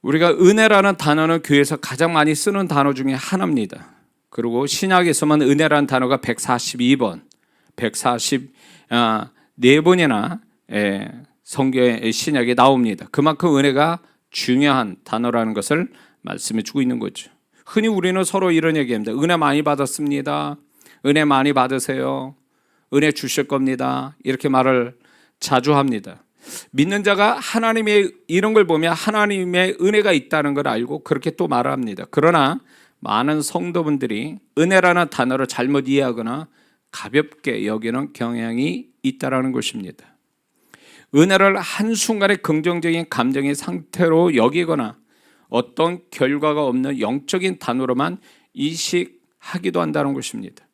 우리가 은혜라는 단어는 교회에서 가장 많이 쓰는 단어 중에 하나입니다. 그리고 신약에서만 은혜라는 단어가 142번, 144번이나 성경의 신약에 나옵니다. 그만큼 은혜가 중요한 단어라는 것을 말씀해 주고 있는 거죠. 흔히 우리는 서로 이런 얘기합니다. 은혜 많이 받았습니다. 은혜 많이 받으세요. 은혜 주실 겁니다. 이렇게 말을 자주 합니다. 믿는 자가 하나님의 이런 걸 보면 하나님의 은혜가 있다는 걸 알고 그렇게 또 말합니다. 그러나 많은 성도분들이 은혜라는 단어를 잘못 이해하거나 가볍게 여기는 경향이 있다는 것입니다. 은혜를 한순간에 긍정적인 감정의 상태로 여기거나 어떤 결과가 없는 영적인 단어로만 인식하기도 한다는 것입니다.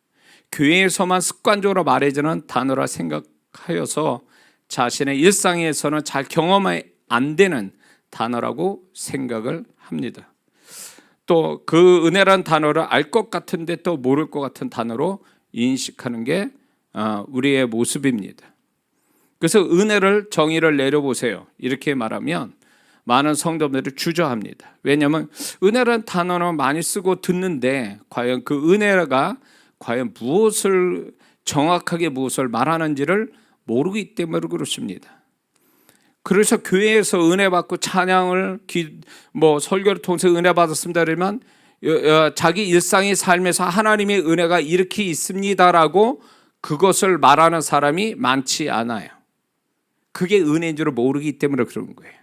교회에서만 습관적으로 말해지는 단어라 생각하여서 자신의 일상에서는 잘 경험이 안 되는 단어라고 생각을 합니다. 또 그 은혜란 단어를 알 것 같은데 또 모를 것 같은 단어로 인식하는 게 우리의 모습입니다. 그래서 은혜를 정의를 내려보세요. 이렇게 말하면 많은 성도들이 주저합니다. 왜냐하면 은혜란 단어는 많이 쓰고 듣는데 과연 그 은혜가 과연 무엇을 정확하게 무엇을 말하는지를 모르기 때문에 그렇습니다. 그래서 교회에서 은혜 받고 찬양을 설교를 통해서 은혜 받았습니다 그러면 자기 일상의 삶에서 하나님의 은혜가 이렇게 있습니다라고 그것을 말하는 사람이 많지 않아요. 그게 은혜인 줄 모르기 때문에 그런 거예요.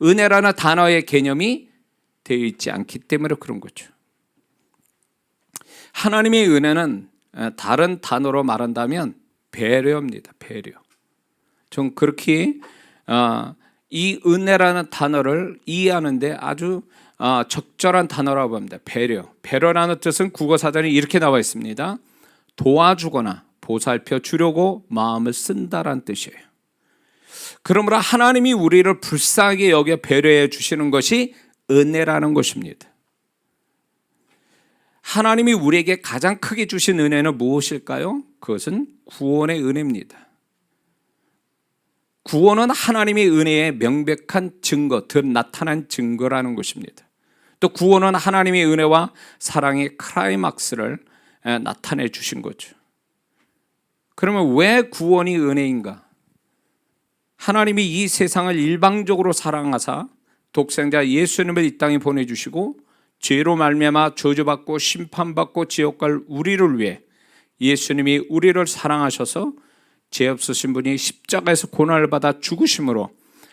은혜라는 단어의 개념이 되어 있지 않기 때문에 그런 거죠. 하나님의 은혜는 다른 단어로 말한다면 배려입니다. 배려. 전 그렇게 이 은혜라는 단어를 이해하는데 아주 적절한 단어라고 합니다. 배려. 배려라는 뜻은 국어사전에 이렇게 나와 있습니다. 도와주거나 보살펴 주려고 마음을 쓴다라는 뜻이에요. 그러므로 하나님이 우리를 불쌍하게 여겨 배려해 주시는 것이 은혜라는 것입니다. 하나님이 우리에게 가장 크게 주신 은혜는 무엇일까요? 그것은 구원의 은혜입니다. 구원은 하나님의 은혜의 명백한 증거, 더 나타난 증거라는 것입니다. 또 구원은 하나님의 은혜와 사랑의 클라이막스를 나타내 주신 거죠. 그러면 왜 구원이 은혜인가? 하나님이 이 세상을 일방적으로 사랑하사 독생자 예수님을 이 땅에 보내주시고 죄로 말미암아 저주받고 심판받고 지옥 갈 우리를 위해 예수님이 우리를 사랑하셔서 죄 없으신 분이 십자가에서 고난을 받아 죽으심으로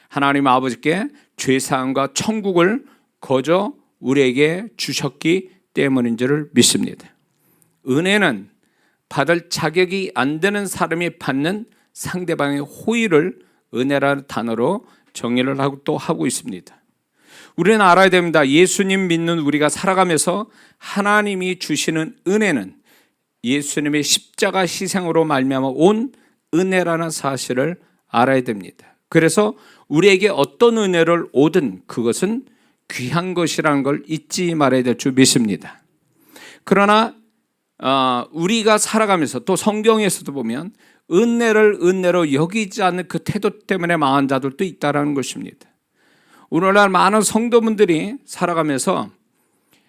하나님 아버지께 죄사함과 천국을 거저 우리에게 주셨기 때문인 줄을 믿습니다. 은혜는 받을 자격이 안 되는 사람이 받는 상대방의 호의를 은혜라는 단어로 정의를 하고 또 하고 있습니다. 우리는 알아야 됩니다. 예수님 믿는 우리가 살아가면서 하나님이 주시는 은혜는 예수님의 십자가 희생으로 말미암아 온 은혜라는 사실을 알아야 됩니다. 그래서 우리에게 어떤 은혜를 오든 그것은 귀한 것이라는 걸 잊지 말아야 될 줄 믿습니다. 그러나 우리가 살아가면서 또 성경에서도 보면 은혜를 은혜로 여기지 않는 그 태도 때문에 망한 자들도 있다는 것입니다. 오늘날 많은 성도분들이 살아가면서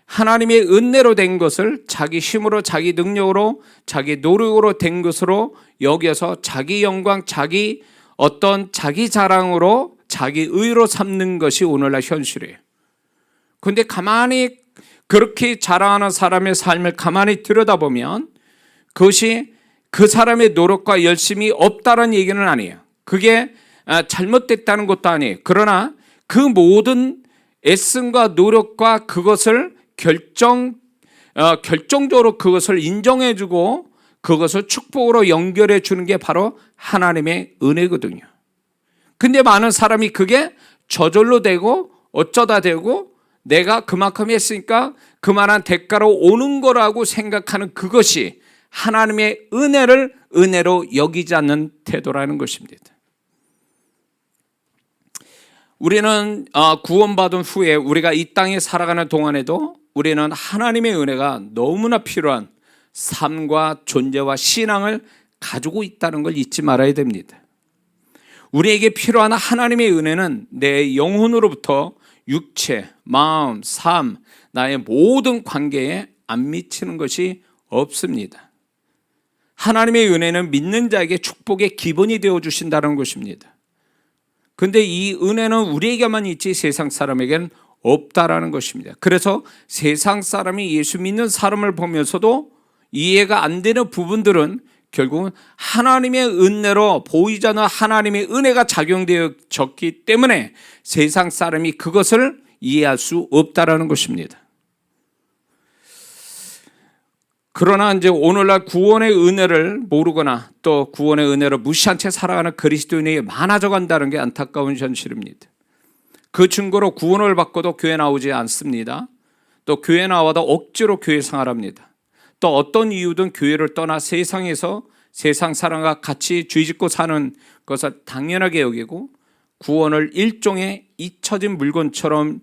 하나님의 은혜로 된 것을 자기 힘으로 자기 능력으로 자기 노력으로 된 것으로 여기서 자기 영광 자기 자랑으로 자기 의로 삼는 것이 오늘날 현실이에요. 그런데 가만히 그렇게 자랑하는 사람의 삶을 가만히 들여다보면 그것이 그 사람의 노력과 열심이 없다는 얘기는 아니에요. 그게 잘못됐다는 것도 아니에요. 그러나 그 모든 애씀과 노력과 그것을 결정적으로 그것을 인정해주고 그것을 축복으로 연결해 주는 게 바로 하나님의 은혜거든요. 근데 많은 사람이 그게 저절로 되고 어쩌다 되고 내가 그만큼 했으니까 그만한 대가로 오는 거라고 생각하는 그것이 하나님의 은혜를 은혜로 여기지 않는 태도라는 것입니다. 우리는 구원받은 후에 우리가 이 땅에 살아가는 동안에도 우리는 하나님의 은혜가 너무나 필요한 삶과 존재와 신앙을 가지고 있다는 걸 잊지 말아야 됩니다. 우리에게 필요한 하나님의 은혜는 내 영혼으로부터 육체, 마음, 삶, 나의 모든 관계에 안 미치는 것이 없습니다. 하나님의 은혜는 믿는 자에게 축복의 기본이 되어 주신다는 것입니다. 근데 이 은혜는 우리에게만 있지 세상 사람에게는 없다라는 것입니다. 그래서 세상 사람이 예수 믿는 사람을 보면서도 이해가 안 되는 부분들은 결국은 하나님의 은혜로 보이지 않는 하나님의 은혜가 작용되어졌기 때문에 세상 사람이 그것을 이해할 수 없다라는 것입니다. 그러나 이제 오늘날 구원의 은혜를 모르거나 또 구원의 은혜를 무시한 채 살아가는 그리스도인이 많아져 간다는 게 안타까운 현실입니다. 그 증거로 구원을 받고도 교회 나오지 않습니다. 또 교회 나와도 억지로 교회 생활합니다. 또 어떤 이유든 교회를 떠나 세상에서 세상 사람과 같이 죄짓고 사는 것을 당연하게 여기고 구원을 일종의 잊혀진 물건처럼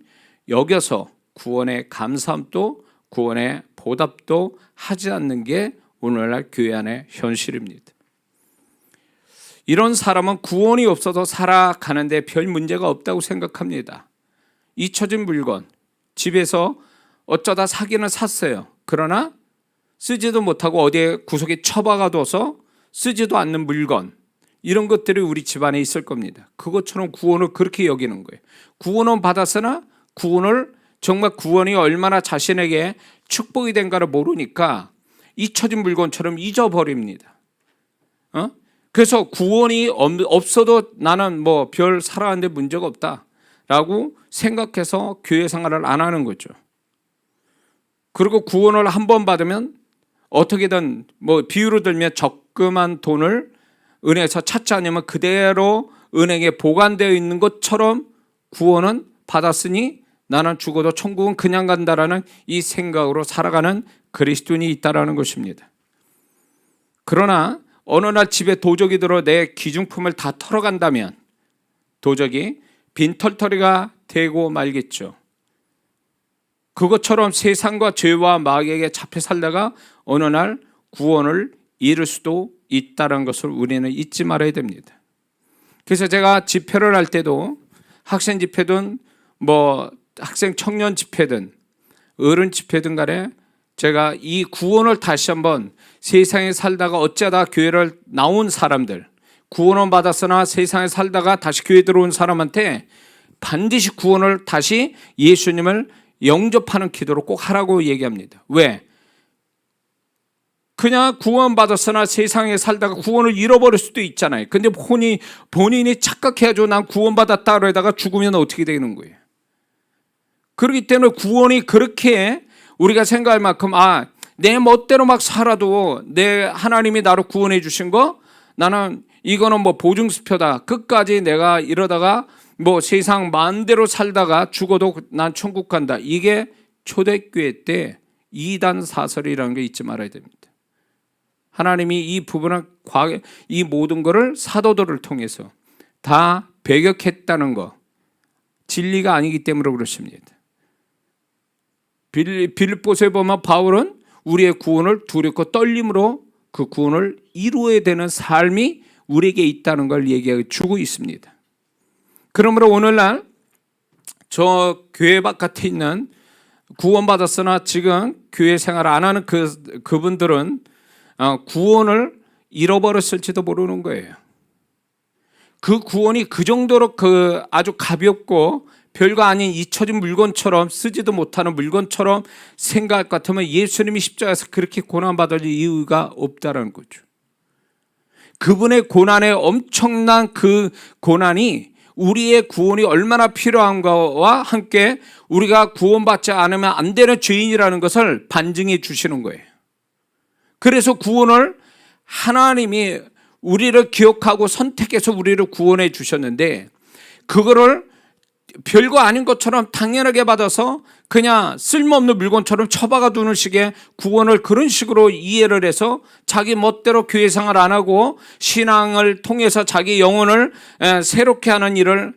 여겨서 구원의 감사함도 구원의 보답도 하지 않는 게 오늘날 교회 안의 현실입니다. 이런 사람은 구원이 없어서 살아가는데 별 문제가 없다고 생각합니다. 잊혀진 물건, 집에서 어쩌다 사기는 샀어요. 그러나 쓰지도 못하고 어디에 구석에 처박아둬서 쓰지도 않는 물건, 이런 것들이 우리 집안에 있을 겁니다. 그것처럼 구원을 그렇게 여기는 거예요. 구원은 받았으나 구원을 정말 구원이 얼마나 자신에게 축복이 된가를 모르니까 잊혀진 물건처럼 잊어버립니다. 그래서 구원이 없어도 나는 뭐 별 살아가는데 문제가 없다라고 생각해서 교회 생활을 안 하는 거죠. 그리고 구원을 한 번 받으면 어떻게든 뭐 비유로 들면 적금한 돈을 은행에서 찾지 않으면 그대로 은행에 보관되어 있는 것처럼 구원은 받았으니 나는 죽어도 천국은 그냥 간다라는 이 생각으로 살아가는 그리스도인이 있다라는 것입니다. 그러나 어느 날 집에 도적이 들어 내 귀중품을 다 털어간다면 도적이 빈털터리가 되고 말겠죠. 그것처럼 세상과 죄와 마귀에게 잡혀 살다가 어느 날 구원을 잃을 수도 있다는 것을 우리는 잊지 말아야 됩니다. 그래서 제가 집회를 할 때도 학생 집회든 뭐 학생 청년 집회든 어른 집회든 간에 제가 이 구원을 다시 한번 세상에 살다가 어쩌다 교회를 나온 사람들, 구원을 받았으나 세상에 살다가 다시 교회 들어온 사람한테 반드시 구원을 다시 예수님을 영접하는 기도를 꼭 하라고 얘기합니다. 왜? 그냥 구원받았으나 세상에 살다가 구원을 잃어버릴 수도 있잖아요. 근데 본인이 착각해가지고 난 구원받았다 그러다가 죽으면 어떻게 되는 거예요? 그렇기 때문에 구원이 그렇게 우리가 생각할 만큼 내 멋대로 막 살아도 내 하나님이 나를 구원해 주신 거 나는 이거는 뭐 보증수표다. 끝까지 내가 이러다가 뭐 세상 마음대로 살다가 죽어도 난 천국 간다. 이게 초대교회 때 이단 사설이라는 게 잊지 말아야 됩니다. 하나님이 이 부분을 이 모든 것을 사도들을 통해서 다 배격했다는 거 진리가 아니기 때문에 그렇습니다. 빌립보서에 보면 바울은 우리의 구원을 두렵고 떨림으로 그 구원을 이루어야 되는 삶이 우리에게 있다는 걸 얘기해 주고 있습니다. 그러므로 오늘날 저 교회 바깥에 있는 구원받았으나 지금 교회 생활 안 하는 그분들은 구원을 잃어버렸을지도 모르는 거예요. 그 구원이 그 정도로 아주 가볍고 별거 아닌 잊혀진 물건처럼 쓰지도 못하는 물건처럼 생각할 것 같으면 예수님이 십자가에서 그렇게 고난받을 이유가 없다는 거죠. 그분의 고난의 엄청난 그 고난이 우리의 구원이 얼마나 필요한가와 함께 우리가 구원받지 않으면 안 되는 죄인이라는 것을 반증해 주시는 거예요. 그래서 구원을 하나님이 우리를 기억하고 선택해서 우리를 구원해 주셨는데 그거를 별거 아닌 것처럼 당연하게 받아서 그냥 쓸모없는 물건처럼 처박아 두는 식의 구원을 그런 식으로 이해를 해서 자기 멋대로 교회 생활 안 하고 신앙을 통해서 자기 영혼을 새롭게 하는 일을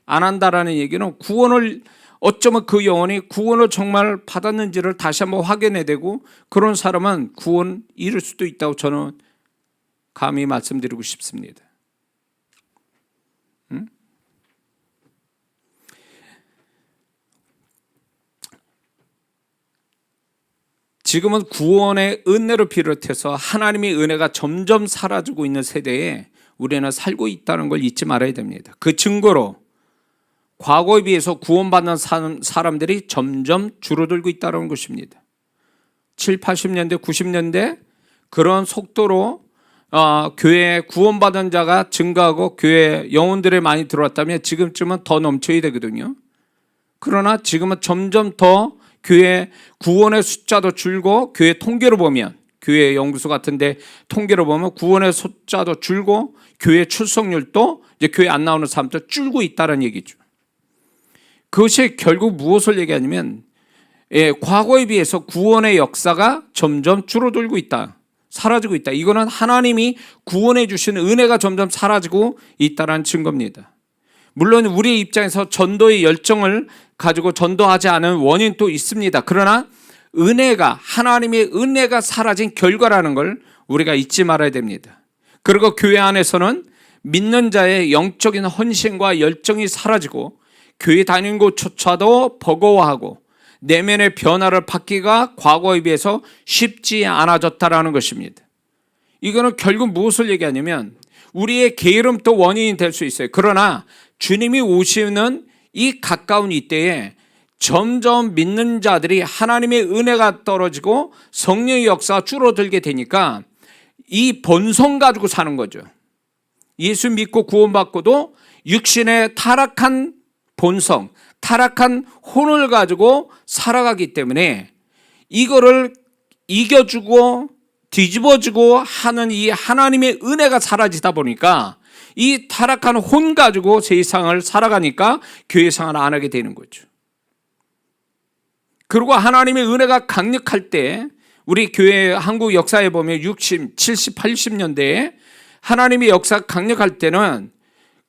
안 한다라는 얘기는 구원을 어쩌면 그 영혼이 구원을 정말 받았는지를 다시 한번 확인해야 되고 그런 사람은 구원 잃을 수도 있다고 저는 감히 말씀드리고 싶습니다. 지금은 구원의 은혜를 비롯해서 하나님의 은혜가 점점 사라지고 있는 세대에 우리는 살고 있다는 걸 잊지 말아야 됩니다. 그 증거로 과거에 비해서 구원받는 사람들이 점점 줄어들고 있다는 것입니다. 7, 80년대, 90년대 그런 속도로 교회에 구원받은 자가 증가하고 교회에 영혼들이 많이 들어왔다면 지금쯤은 더 넘쳐야 되거든요. 그러나 지금은 점점 더 교회 구원의 숫자도 줄고, 교회 통계로 보면, 교회 연구소 같은데 통계로 보면 구원의 숫자도 줄고 교회 출석률도 이제 교회 안 나오는 사람도 줄고 있다는 얘기죠. 그것이 결국 무엇을 얘기하냐면 과거에 비해서 구원의 역사가 점점 줄어들고 있다, 사라지고 있다. 이거는 하나님이 구원해 주신 은혜가 점점 사라지고 있다는 증거입니다. 물론 우리의 입장에서 전도의 열정을 가지고 전도하지 않은 원인도 있습니다. 그러나 은혜가, 하나님의 은혜가 사라진 결과라는 걸 우리가 잊지 말아야 됩니다. 그리고 교회 안에서는 믿는 자의 영적인 헌신과 열정이 사라지고 교회 다니는 곳조차도 버거워하고 내면의 변화를 받기가 과거에 비해서 쉽지 않아졌다라는 것입니다. 이거는 결국 무엇을 얘기하냐면 우리의 게으름도 원인이 될 수 있어요. 그러나 주님이 오시는 이 가까운 이때에 점점 믿는 자들이 하나님의 은혜가 떨어지고 성령의 역사가 줄어들게 되니까 이 본성 가지고 사는 거죠. 예수 믿고 구원받고도 육신의 타락한 본성, 타락한 혼을 가지고 살아가기 때문에 이거를 이겨주고 뒤집어주고 하는 이 하나님의 은혜가 사라지다 보니까 이 타락한 혼 가지고 세상을 살아가니까 교회 생활을 안 하게 되는 거죠. 그리고 하나님의 은혜가 강력할 때 우리 교회 한국 역사에 보면 60, 70, 80년대에 하나님의 역사가 강력할 때는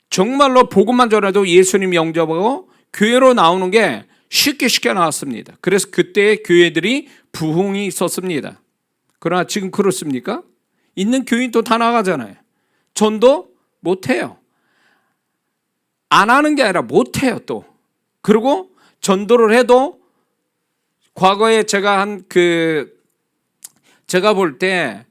정말로 복음만 전해도 예수님 영접하고 교회로 나오는 게 쉽게 나왔습니다. 그래서 그때 교회들이 부흥이 있었습니다. 그러나 지금 그렇습니까? 있는 교인도 다 나가잖아요. 전도 못해요. 안 하는 게 아니라 못해요 또. 그리고 전도를 해도 과거에 제가 제가 볼 때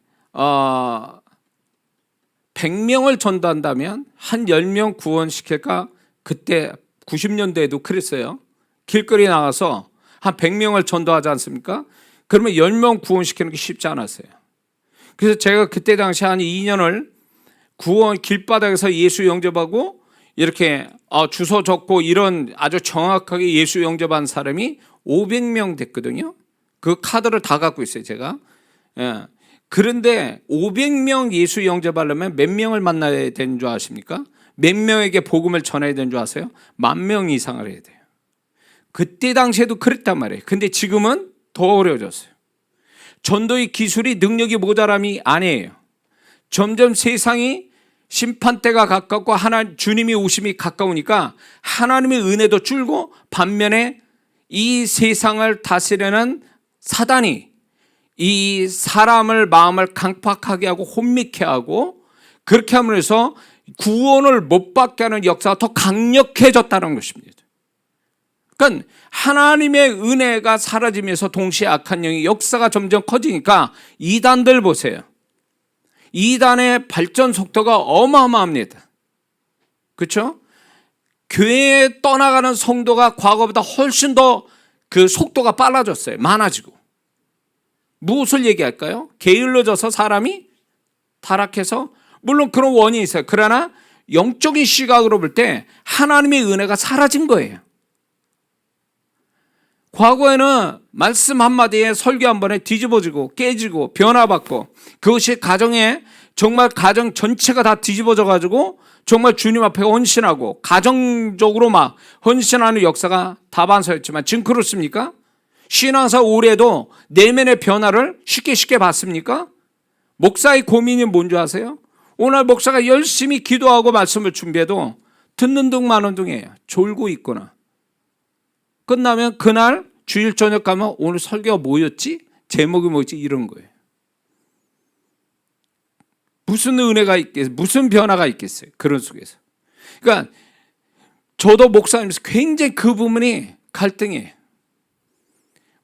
100명을 전도한다면 한 10명 구원시킬까? 그때 90년대에도 그랬어요. 길거리에 나가서 한 100명을 전도하지 않습니까? 그러면 10명 구원시키는 게 쉽지 않았어요. 그래서 제가 그때 당시 한 2년을 구원 길바닥에서 예수 영접하고 이렇게 주소 적고 이런 아주 정확하게 예수 영접한 사람이 500명 됐거든요. 그 카드를 다 갖고 있어요, 제가. 예. 그런데 500명 예수 영접하려면 몇 명을 만나야 되는 줄 아십니까? 몇 명에게 복음을 전해야 되는 줄 아세요? 10,000명 이상을 해야 돼요. 그때 당시에도 그랬단 말이에요. 근데 지금은 더 어려워졌어요. 전도의 기술이, 능력이 모자람이 아니에요. 점점 세상이 심판대가 가깝고 주님이 오심이 가까우니까 하나님의 은혜도 줄고 반면에 이 세상을 다스리는 사단이 이 사람을 마음을 강팍하게 하고 혼미케 하고 그렇게 함으로써 구원을 못 받게 하는 역사가 더 강력해졌다는 것입니다. 그러니까 하나님의 은혜가 사라지면서 동시에 악한 영의 역사가 점점 커지니까 이단들 보세요. 이단의 발전 속도가 어마어마합니다. 그렇죠? 교회에 떠나가는 성도가 과거보다 훨씬 더 그 속도가 빨라졌어요. 많아지고. 무엇을 얘기할까요? 게을러져서 사람이 타락해서, 물론 그런 원인이 있어요. 그러나 영적인 시각으로 볼 때 하나님의 은혜가 사라진 거예요. 과거에는 말씀 한마디에 설교 한 번에 뒤집어지고 깨지고 변화받고 그것이 가정에 정말 가정 전체가 다 뒤집어져 가지고 정말 주님 앞에 헌신하고 가정적으로 막 헌신하는 역사가 다반사였지만 지금 그렇습니까? 신앙사 오래도 내면의 변화를 쉽게 봤습니까? 목사의 고민이 뭔지 아세요? 오늘 목사가 열심히 기도하고 말씀을 준비해도 듣는 둥 마는 둥이에요. 졸고 있거나. 끝나면 그날 주일 저녁 가면 오늘 설교가 뭐였지? 제목이 뭐였지? 이런 거예요. 무슨 은혜가 있겠어요? 무슨 변화가 있겠어요? 그런 속에서. 그러니까 저도 목사님께서 굉장히 그 부분이 갈등이에요.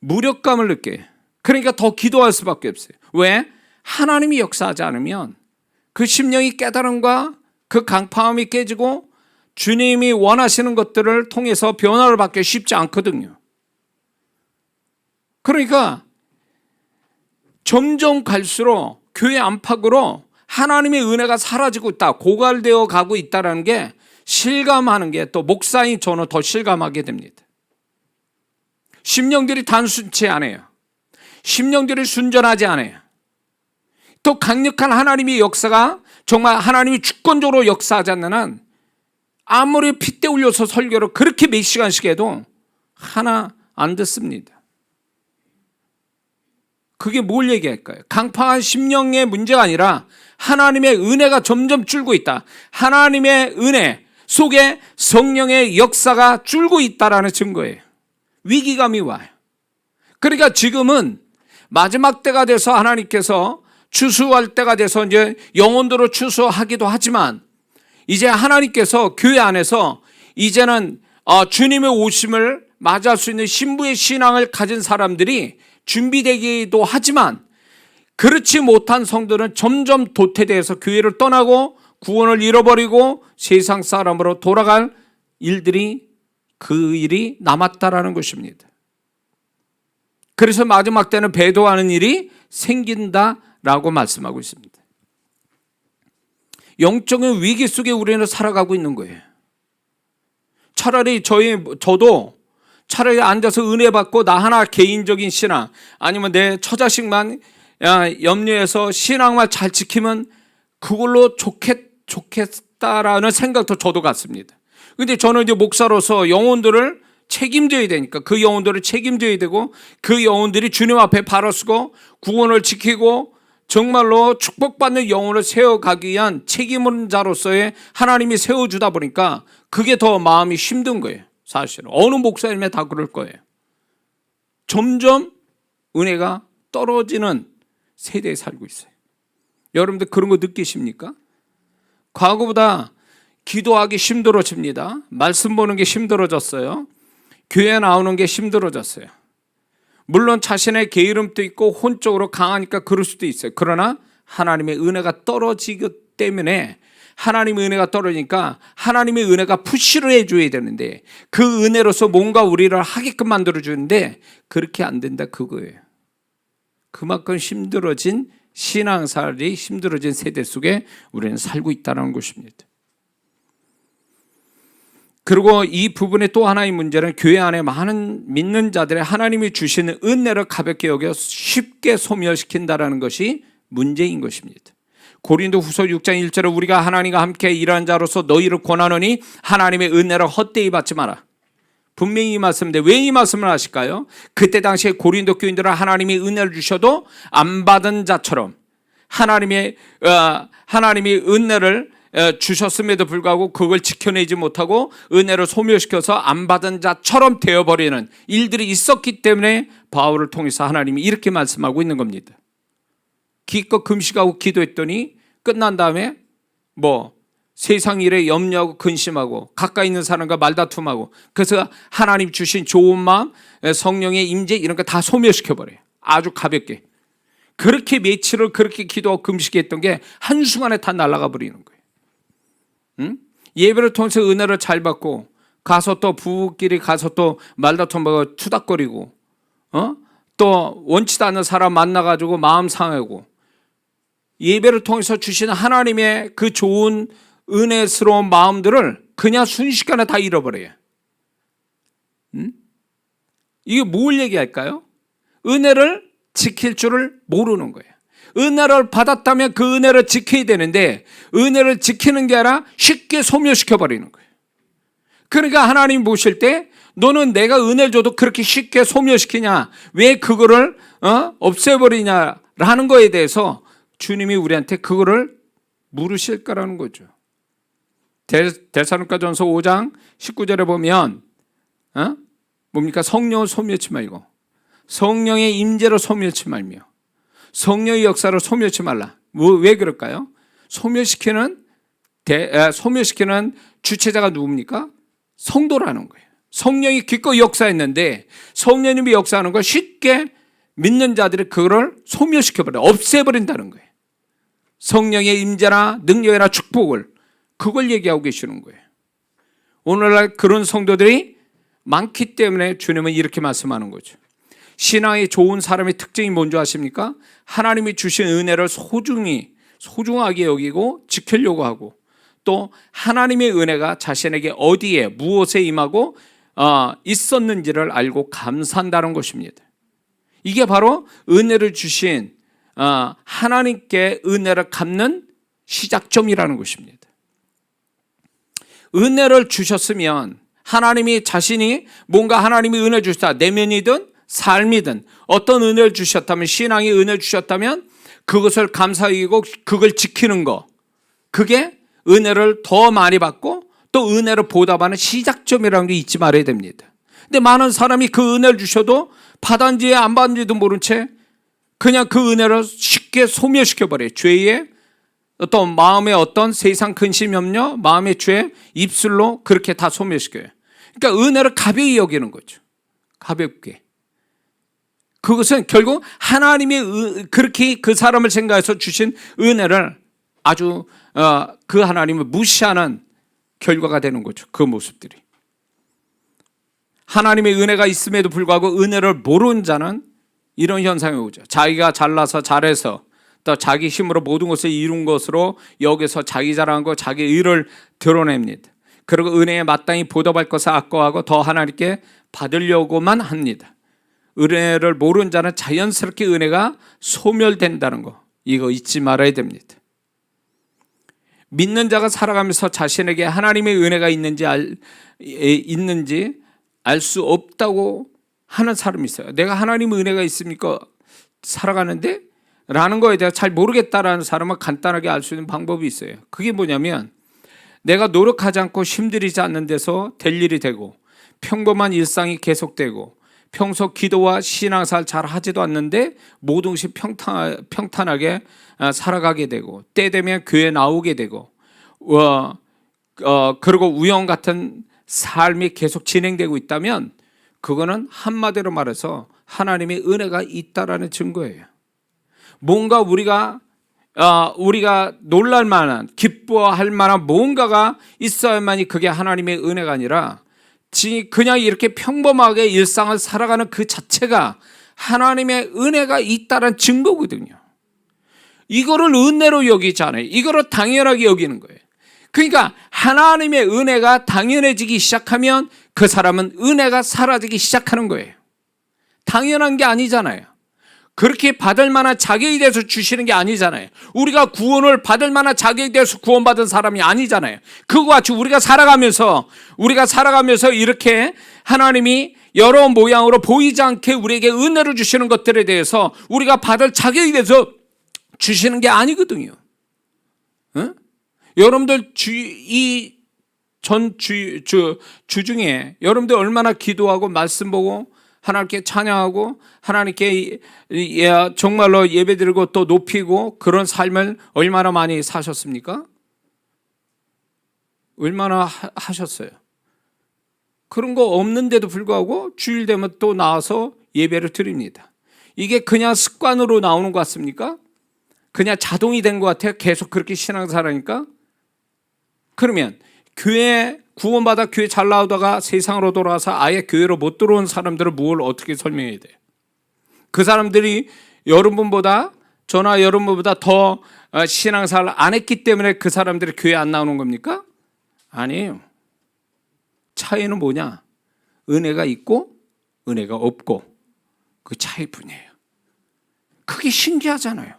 무력감을 느껴요. 그러니까 더 기도할 수밖에 없어요. 왜? 하나님이 역사하지 않으면 그 심령이 깨달음과 그 강파함이 깨지고 주님이 원하시는 것들을 통해서 변화를 받기 쉽지 않거든요. 그러니까 점점 갈수록 교회 안팎으로 하나님의 은혜가 사라지고 있다, 고갈되어 가고 있다는 게 실감하는 게, 또 목사인 저는 더 실감하게 됩니다. 심령들이 단순치 않아요. 심령들이 순전하지 않아요. 또 강력한 하나님의 역사가, 정말 하나님이 주권적으로 역사하지 않는 한 아무리 핏대 올려서 설교를 그렇게 몇 시간씩 해도 하나 안 듣습니다. 그게 뭘 얘기할까요? 강팍한 심령의 문제가 아니라 하나님의 은혜가 점점 줄고 있다, 하나님의 은혜 속에 성령의 역사가 줄고 있다라는 증거예요. 위기감이 와요. 그러니까 지금은 마지막 때가 돼서 하나님께서 추수할 때가 돼서 이제 영혼들을 추수하기도 하지만, 이제 하나님께서 교회 안에서 이제는 주님의 오심을 맞이할 수 있는 신부의 신앙을 가진 사람들이 준비되기도 하지만, 그렇지 못한 성도는 점점 도태되어서 교회를 떠나고 구원을 잃어버리고 세상 사람으로 돌아갈 일들이, 그 일이 남았다라는 것입니다. 그래서 마지막 때는 배도하는 일이 생긴다라고 말씀하고 있습니다. 영적인 위기 속에 우리는 살아가고 있는 거예요. 차라리 저도 차라리 앉아서 은혜 받고 나 하나 개인적인 신앙, 아니면 내 처자식만 염려해서 신앙만 잘 지키면 그걸로 좋겠다라는 생각도 저도 갖습니다. 근데 저는 이제 목사로서 영혼들을 책임져야 되니까, 그 영혼들을 책임져야 되고, 그 영혼들이 주님 앞에 바로 서고 구원을 지키고 정말로 축복받는 영혼을 세워가기 위한 책임자로서의 하나님이 세워주다 보니까 그게 더 마음이 힘든 거예요. 사실은 어느 목사님이 다 그럴 거예요. 점점 은혜가 떨어지는 세대에 살고 있어요. 여러분들 그런 거 느끼십니까? 과거보다 기도하기 힘들어집니다. 말씀 보는 게 힘들어졌어요. 교회 나오는 게 힘들어졌어요. 물론 자신의 게으름도 있고 혼적으로 강하니까 그럴 수도 있어요. 그러나 하나님의 은혜가 떨어지기 때문에, 하나님의 은혜가 떨어지니까 하나님의 은혜가 푸시를 해줘야 되는데, 그 은혜로서 뭔가 우리를 하게끔 만들어주는데 그렇게 안 된다, 그거예요. 그만큼 힘들어진 신앙생활이, 힘들어진 세대 속에 우리는 살고 있다는 것입니다. 그리고 이 부분에 또 하나의 문제는, 교회 안에 많은 믿는 자들의 하나님이 주시는 은혜를 가볍게 여겨 쉽게 소멸시킨다는 것이 문제인 것입니다. 고린도후서 6장 1절에 우리가 하나님과 함께 일하는 자로서 너희를 권하노니 하나님의 은혜를 헛되이 받지 마라. 분명히 이 말씀인데 왜 이 말씀을 하실까요? 그때 당시에 고린도 교인들은 하나님이 은혜를 주셔도 안 받은 자처럼, 하나님이 은혜를 주셨음에도 불구하고 그걸 지켜내지 못하고 은혜를 소멸시켜서 안 받은 자처럼 되어버리는 일들이 있었기 때문에 바울을 통해서 하나님이 이렇게 말씀하고 있는 겁니다. 기껏 금식하고 기도했더니 끝난 다음에 세상 일에 염려하고 근심하고 가까이 있는 사람과 말다툼하고, 그래서 하나님 주신 좋은 마음, 성령의 임재 이런 거 다 소멸시켜버려요. 아주 가볍게. 그렇게 며칠을 그렇게 기도하고 금식했던 게 한순간에 다 날아가 버리는 거예요. 예배를 통해서 은혜를 잘 받고 가서 또 부부끼리 가서 또 말다툼하고 투닥거리고, 또 원치도 않는 사람 만나가지고 마음 상하고, 예배를 통해서 주시는 하나님의 그 좋은 은혜스러운 마음들을 그냥 순식간에 다 잃어버려요. 이게 뭘 얘기할까요? 은혜를 지킬 줄을 모르는 거예요. 은혜를 받았다면 그 은혜를 지켜야 되는데, 은혜를 지키는 게 아니라 쉽게 소멸시켜버리는 거예요. 그러니까 하나님 보실 때 너는 내가 은혜를 줘도 그렇게 쉽게 소멸시키냐, 왜 그거를 없애버리냐라는 거에 대해서 주님이 우리한테 그거를 물으실 거라는 거죠. 데살로니가전서 5장 19절에 보면 뭡니까? 성령을 소멸치 말고 성령의 임재로 소멸치 말며 성령의 역사로 소멸치 말라. 왜 그럴까요? 소멸시키는 주체자가 누굽니까? 성도라는 거예요. 성령이 기꺼이 역사했는데 성령님이 역사하는 걸 쉽게 믿는 자들이 그거를 소멸시켜버려, 없애버린다는 거예요. 성령의 임재나 능력이나 축복을, 그걸 얘기하고 계시는 거예요. 오늘날 그런 성도들이 많기 때문에 주님은 이렇게 말씀하는 거죠. 신앙이 좋은 사람의 특징이 뭔지 아십니까? 하나님이 주신 은혜를 소중하게 여기고 지키려고 하고, 또 하나님의 은혜가 자신에게 어디에 무엇에 임하고 있었는지를 알고 감사한다는 것입니다. 이게 바로 은혜를 주신 하나님께 은혜를 갚는 시작점이라는 것입니다. 은혜를 주셨으면 하나님이 자신이 뭔가 하나님이 은혜 주셨다, 내면이든 삶이든 어떤 은혜를 주셨다면, 신앙의 은혜를 주셨다면 그것을 감사하고 그걸 지키는 거, 그게 은혜를 더 많이 받고 또 은혜를 보답하는 시작점이라는 게 잊지 말아야 됩니다. 근데 많은 사람이 그 은혜를 주셔도 받았는지 안 받은지도 모른 채 그냥 그 은혜를 쉽게 소멸시켜버려요. 죄의 어떤 마음의 어떤 세상 근심 염려, 마음의 죄, 입술로 그렇게 다 소멸시켜요. 그러니까 은혜를 가벼이 여기는 거죠. 가볍게. 그것은 결국 하나님이 그렇게 그 사람을 생각해서 주신 은혜를 아주 그 하나님을 무시하는 결과가 되는 거죠. 그 모습들이. 하나님의 은혜가 있음에도 불구하고 은혜를 모르는 자는 이런 현상이 오죠. 자기가 잘나서 잘해서 또 자기 힘으로 모든 것을 이룬 것으로 여기서 자기 자랑한 거, 자기 의를 드러냅니다. 그리고 은혜에 마땅히 보답할 것을 아까워하고 더 하나님께 받으려고만 합니다. 은혜를 모르는 자는 자연스럽게 은혜가 소멸된다는 거, 이거 잊지 말아야 됩니다. 믿는 자가 살아가면서 자신에게 하나님의 은혜가 있는지 알 수 없다고 하는 사람이 있어요. 내가 하나님의 은혜가 있습니까? 살아가는데? 라는 거에 대해 잘 모르겠다라는 사람은 간단하게 알 수 있는 방법이 있어요. 그게 뭐냐면, 내가 노력하지 않고 힘들이지 않는 데서 될 일이 되고, 평범한 일상이 계속되고, 평소 기도와 신앙생활 잘 하지도 않는데 모든 것이 평탄하게 살아가게 되고, 때 되면 교회 나오게 되고, 그리고 우영 같은 삶이 계속 진행되고 있다면, 그거는 한마디로 말해서 하나님의 은혜가 있다라는 증거예요. 뭔가 우리가 놀랄 만한, 기뻐할 만한 뭔가가 있어야만이 그게 하나님의 은혜가 아니라, 그냥 이렇게 평범하게 일상을 살아가는 그 자체가 하나님의 은혜가 있다는 증거거든요. 이거를 은혜로 여기지 않아요. 이거를 당연하게 여기는 거예요. 그러니까 하나님의 은혜가 당연해지기 시작하면 그 사람은 은혜가 사라지기 시작하는 거예요. 당연한 게 아니잖아요. 그렇게 받을 만한 자격이 돼서 주시는 게 아니잖아요. 우리가 구원을 받을 만한 자격이 돼서 구원받은 사람이 아니잖아요. 그거와 같이 우리가 살아가면서 이렇게 하나님이 여러 모양으로 보이지 않게 우리에게 은혜를 주시는 것들에 대해서 우리가 받을 자격이 돼서 주시는 게 아니거든요. 응? 여러분들 주 중에 여러분들 얼마나 기도하고 말씀 보고 하나님께 찬양하고 하나님께 정말로 예배드리고 또 높이고 그런 삶을 얼마나 많이 사셨습니까? 얼마나 하셨어요? 그런 거 없는데도 불구하고 주일 되면 또 나와서 예배를 드립니다. 이게 그냥 습관으로 나오는 것 같습니까? 그냥 자동이 된 것 같아요. 계속 그렇게 신앙생활하니까. 그러면 교회 구원받아 교회 잘 나오다가 세상으로 돌아와서 아예 교회로 못 들어온 사람들을 뭘 어떻게 설명해야 돼요? 그 사람들이 여러분보다 더 신앙생활 안 했기 때문에 그 사람들이 교회 안 나오는 겁니까? 아니에요. 차이는 뭐냐? 은혜가 있고 은혜가 없고 그 차이뿐이에요. 그게 신기하잖아요.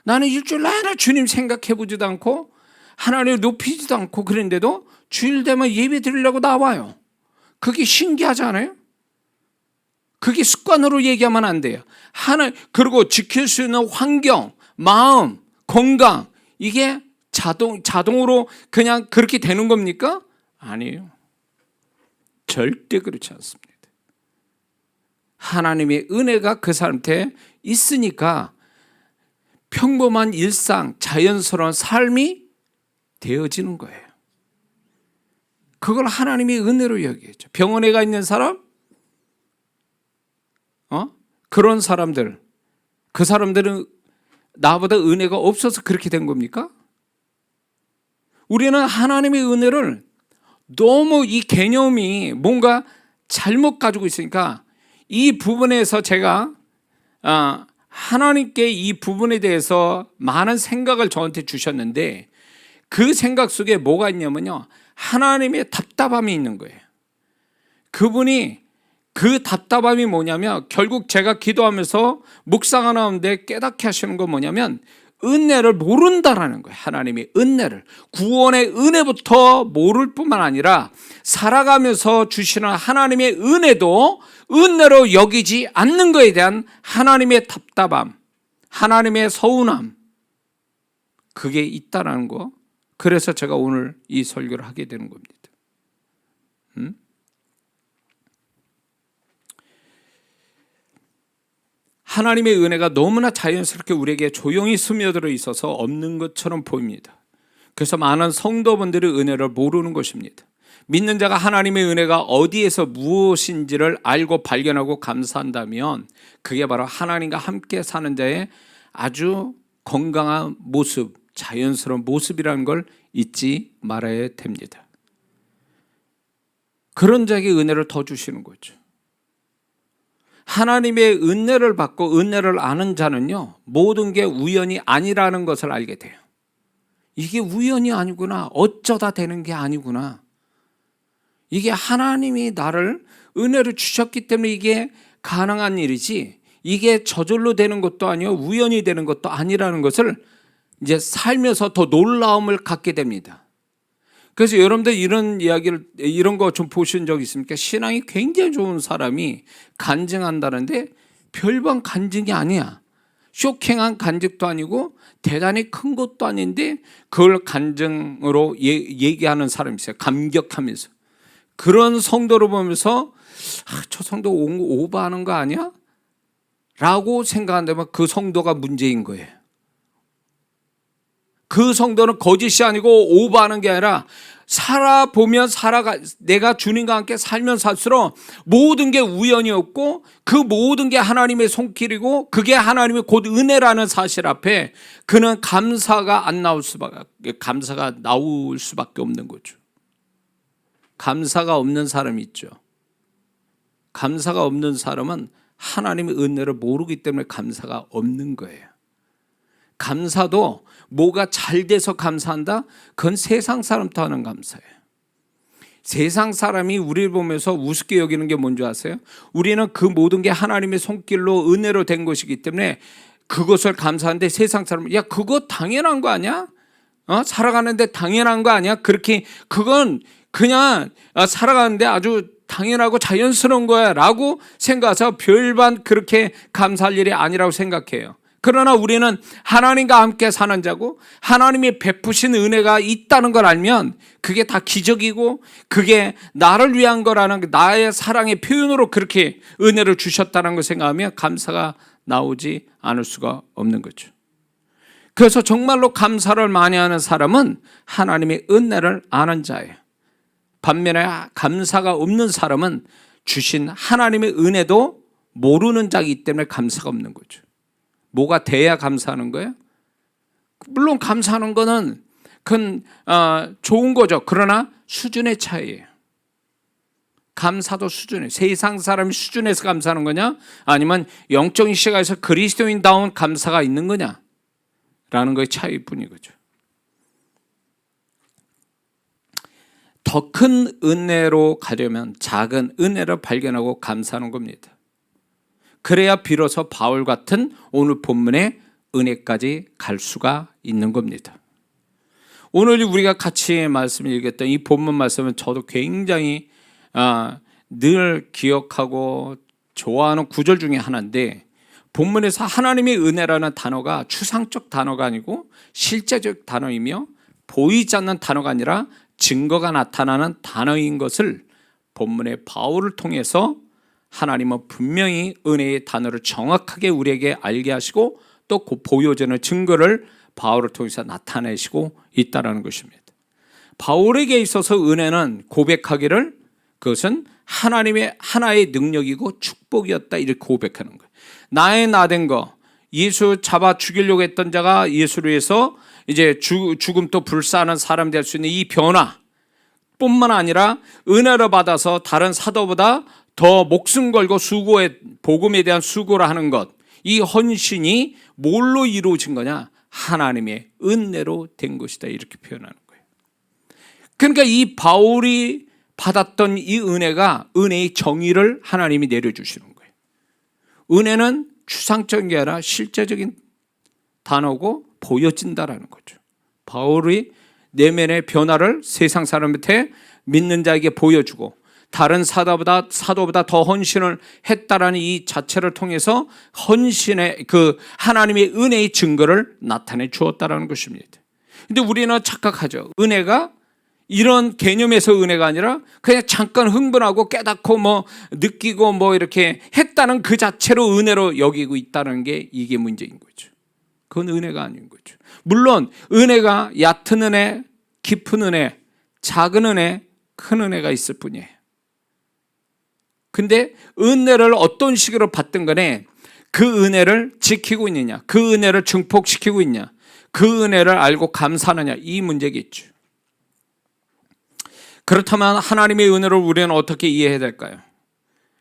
나는 일주일 내내 주님 생각해보지도 않고 하나님을 높이지도 않고 그랬는데도 주일 되면 예배 드리려고 나와요. 그게 신기하지 않아요? 그게 습관으로 얘기하면 안 돼요. 그리고 지킬 수 있는 환경, 마음, 건강, 이게 자동으로 그냥 그렇게 되는 겁니까? 아니에요. 절대 그렇지 않습니다. 하나님의 은혜가 그 사람한테 있으니까 평범한 일상, 자연스러운 삶이 되어지는 거예요. 그걸 하나님의 은혜로 여기죠. 병원에 가 있는 사람, 그런 사람들, 그 사람들은 나보다 은혜가 없어서 그렇게 된 겁니까? 우리는 하나님의 은혜를 너무 이 개념이 뭔가 잘못 가지고 있으니까 이 부분에서 제가 하나님께 이 부분에 대해서 많은 생각을 저한테 주셨는데 그 생각 속에 뭐가 있냐면요, 하나님의 답답함이 있는 거예요. 그분이 그 답답함이 뭐냐면 결국 제가 기도하면서 묵상하는데 깨닫게 하시는 건 뭐냐면 은혜를 모른다라는 거예요. 하나님의 은혜를, 구원의 은혜부터 모를 뿐만 아니라 살아가면서 주시는 하나님의 은혜도 은혜로 여기지 않는 것에 대한 하나님의 답답함, 하나님의 서운함, 그게 있다라는 거. 그래서 제가 오늘 이 설교를 하게 되는 겁니다. 하나님의 은혜가 너무나 자연스럽게 우리에게 조용히 스며들어 있어서 없는 것처럼 보입니다. 그래서 많은 성도분들이 은혜를 모르는 것입니다. 믿는 자가 하나님의 은혜가 어디에서 무엇인지를 알고 발견하고 감사한다면 그게 바로 하나님과 함께 사는 자의 아주 건강한 모습, 자연스러운 모습이라는 걸 잊지 말아야 됩니다. 그런 자에게 은혜를 더 주시는 거죠. 하나님의 은혜를 받고 은혜를 아는 자는요, 모든 게 우연이 아니라는 것을 알게 돼요. 이게 우연이 아니구나, 어쩌다 되는 게 아니구나, 이게 하나님이 나를 은혜를 주셨기 때문에 이게 가능한 일이지, 이게 저절로 되는 것도 아니고 우연이 되는 것도 아니라는 것을 이제 살면서 더 놀라움을 갖게 됩니다. 그래서 여러분들 이런 거 좀 보신 적 있습니까? 신앙이 굉장히 좋은 사람이 간증한다는데 별반 간증이 아니야. 쇼킹한 간증도 아니고 대단히 큰 것도 아닌데 그걸 간증으로 얘기하는 사람이 있어요. 감격하면서. 그런 성도를 보면서 저 성도 오버하는 거 아니야? 라고 생각한다면 그 성도가 문제인 거예요. 그 성도는 거짓이 아니고 오버하는 게 아니라 살아보면 내가 주님과 함께 살면 살수록 모든 게 우연이 없고 그 모든 게 하나님의 손길이고 그게 하나님의 곧 은혜라는 사실 앞에 그는 감사가 나올 수밖에 없는 거죠. 감사가 없는 사람이 있죠. 감사가 없는 사람은 하나님의 은혜를 모르기 때문에 감사가 없는 거예요. 감사도 뭐가 잘 돼서 감사한다? 그건 세상 사람도 하는 감사예요. 세상 사람이 우리를 보면서 우습게 여기는 게 뭔지 아세요? 우리는 그 모든 게 하나님의 손길로 은혜로 된 것이기 때문에 그것을 감사하는데 세상 사람은 야 그거 당연한 거 아니야? 살아가는데 당연한 거 아니야? 그렇게 그건 그냥 살아가는데 아주 당연하고 자연스러운 거야 라고 생각해서 별반 그렇게 감사할 일이 아니라고 생각해요. 그러나 우리는 하나님과 함께 사는 자고 하나님이 베푸신 은혜가 있다는 걸 알면 그게 다 기적이고 그게 나를 위한 거라는 나의 사랑의 표현으로 그렇게 은혜를 주셨다는 걸 생각하면 감사가 나오지 않을 수가 없는 거죠. 그래서 정말로 감사를 많이 하는 사람은 하나님의 은혜를 아는 자예요. 반면에 감사가 없는 사람은 주신 하나님의 은혜도 모르는 자이기 때문에 감사가 없는 거죠. 뭐가 돼야 감사하는 거예요? 물론 감사하는 거는 그건 좋은 거죠. 그러나 수준의 차이예요. 감사도 수준이에요. 세상 사람이 수준에서 감사하는 거냐? 아니면 영적인 시각에서 그리스도인다운 감사가 있는 거냐? 라는 거의 차이뿐이거죠. 더 큰 은혜로 가려면 작은 은혜를 발견하고 감사하는 겁니다. 그래야 비로소 바울 같은 오늘 본문의 은혜까지 갈 수가 있는 겁니다. 오늘 우리가 같이 말씀을 읽었던 이 본문 말씀은 저도 굉장히 늘 기억하고 좋아하는 구절 중에 하나인데 본문에서 하나님의 은혜라는 단어가 추상적 단어가 아니고 실제적 단어이며 보이지 않는 단어가 아니라 증거가 나타나는 단어인 것을 본문의 바울을 통해서 하나님은 분명히 은혜의 단어를 정확하게 우리에게 알게 하시고 또 그 보여주는 증거를 바울을 통해서 나타내시고 있다는 것입니다. 바울에게 있어서 은혜는 고백하기를 그것은 하나님의 하나의 능력이고 축복이었다 이렇게 고백하는 거예요. 나의 나된 거, 예수 잡아 죽이려고 했던 자가 예수를 위해서 이제 죽음도 불사하는 사람이 될 수 있는 이 변화 뿐만 아니라 은혜를 받아서 다른 사도보다 더 목숨 걸고 복음에 대한 수고를 하는 것, 이 헌신이 뭘로 이루어진 거냐? 하나님의 은혜로 된 것이다 이렇게 표현하는 거예요. 그러니까 이 바울이 받았던 이 은혜가 은혜의 정의를 하나님이 내려주시는 거예요. 은혜는 추상적인 게 아니라 실제적인 단어고 보여진다라는 거죠. 바울이 내면의 변화를 세상 사람한테 믿는 자에게 보여주고 다른 사도보다 더 헌신을 했다라는 이 자체를 통해서 헌신의 그 하나님의 은혜의 증거를 나타내 주었다라는 것입니다. 근데 우리는 착각하죠. 은혜가 이런 개념에서 은혜가 아니라 그냥 잠깐 흥분하고 깨닫고 뭐 느끼고 뭐 이렇게 했다는 그 자체로 은혜로 여기고 있다는 게 이게 문제인 거죠. 그건 은혜가 아닌 거죠. 물론 은혜가 얕은 은혜, 깊은 은혜, 작은 은혜, 큰 은혜가 있을 뿐이에요. 근데 은혜를 어떤 식으로 받든 간에 그 은혜를 지키고 있느냐, 그 은혜를 증폭시키고 있냐, 그 은혜를 알고 감사하느냐, 이 문제겠죠. 그렇다면 하나님의 은혜를 우리는 어떻게 이해해야 될까요?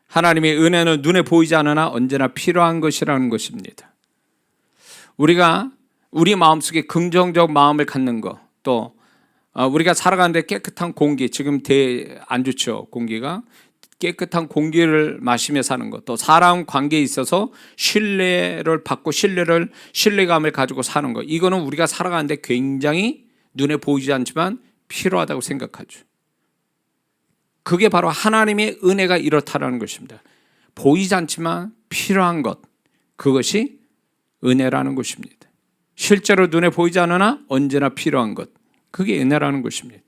하나님의 은혜는 눈에 보이지 않으나 언제나 필요한 것이라는 것입니다. 우리가 우리 마음속에 긍정적 마음을 갖는 것, 또 우리가 살아가는데 깨끗한 공기, 지금 안 좋죠, 공기가. 깨끗한 공기를 마시며 사는 것, 또 사람 관계에 있어서 신뢰를 받고 신뢰감을 가지고 사는 것, 이거는 우리가 살아가는데 굉장히 눈에 보이지 않지만 필요하다고 생각하죠. 그게 바로 하나님의 은혜가 이렇다라는 것입니다. 보이지 않지만 필요한 것, 그것이 은혜라는 것입니다. 실제로 눈에 보이지 않으나 언제나 필요한 것, 그게 은혜라는 것입니다.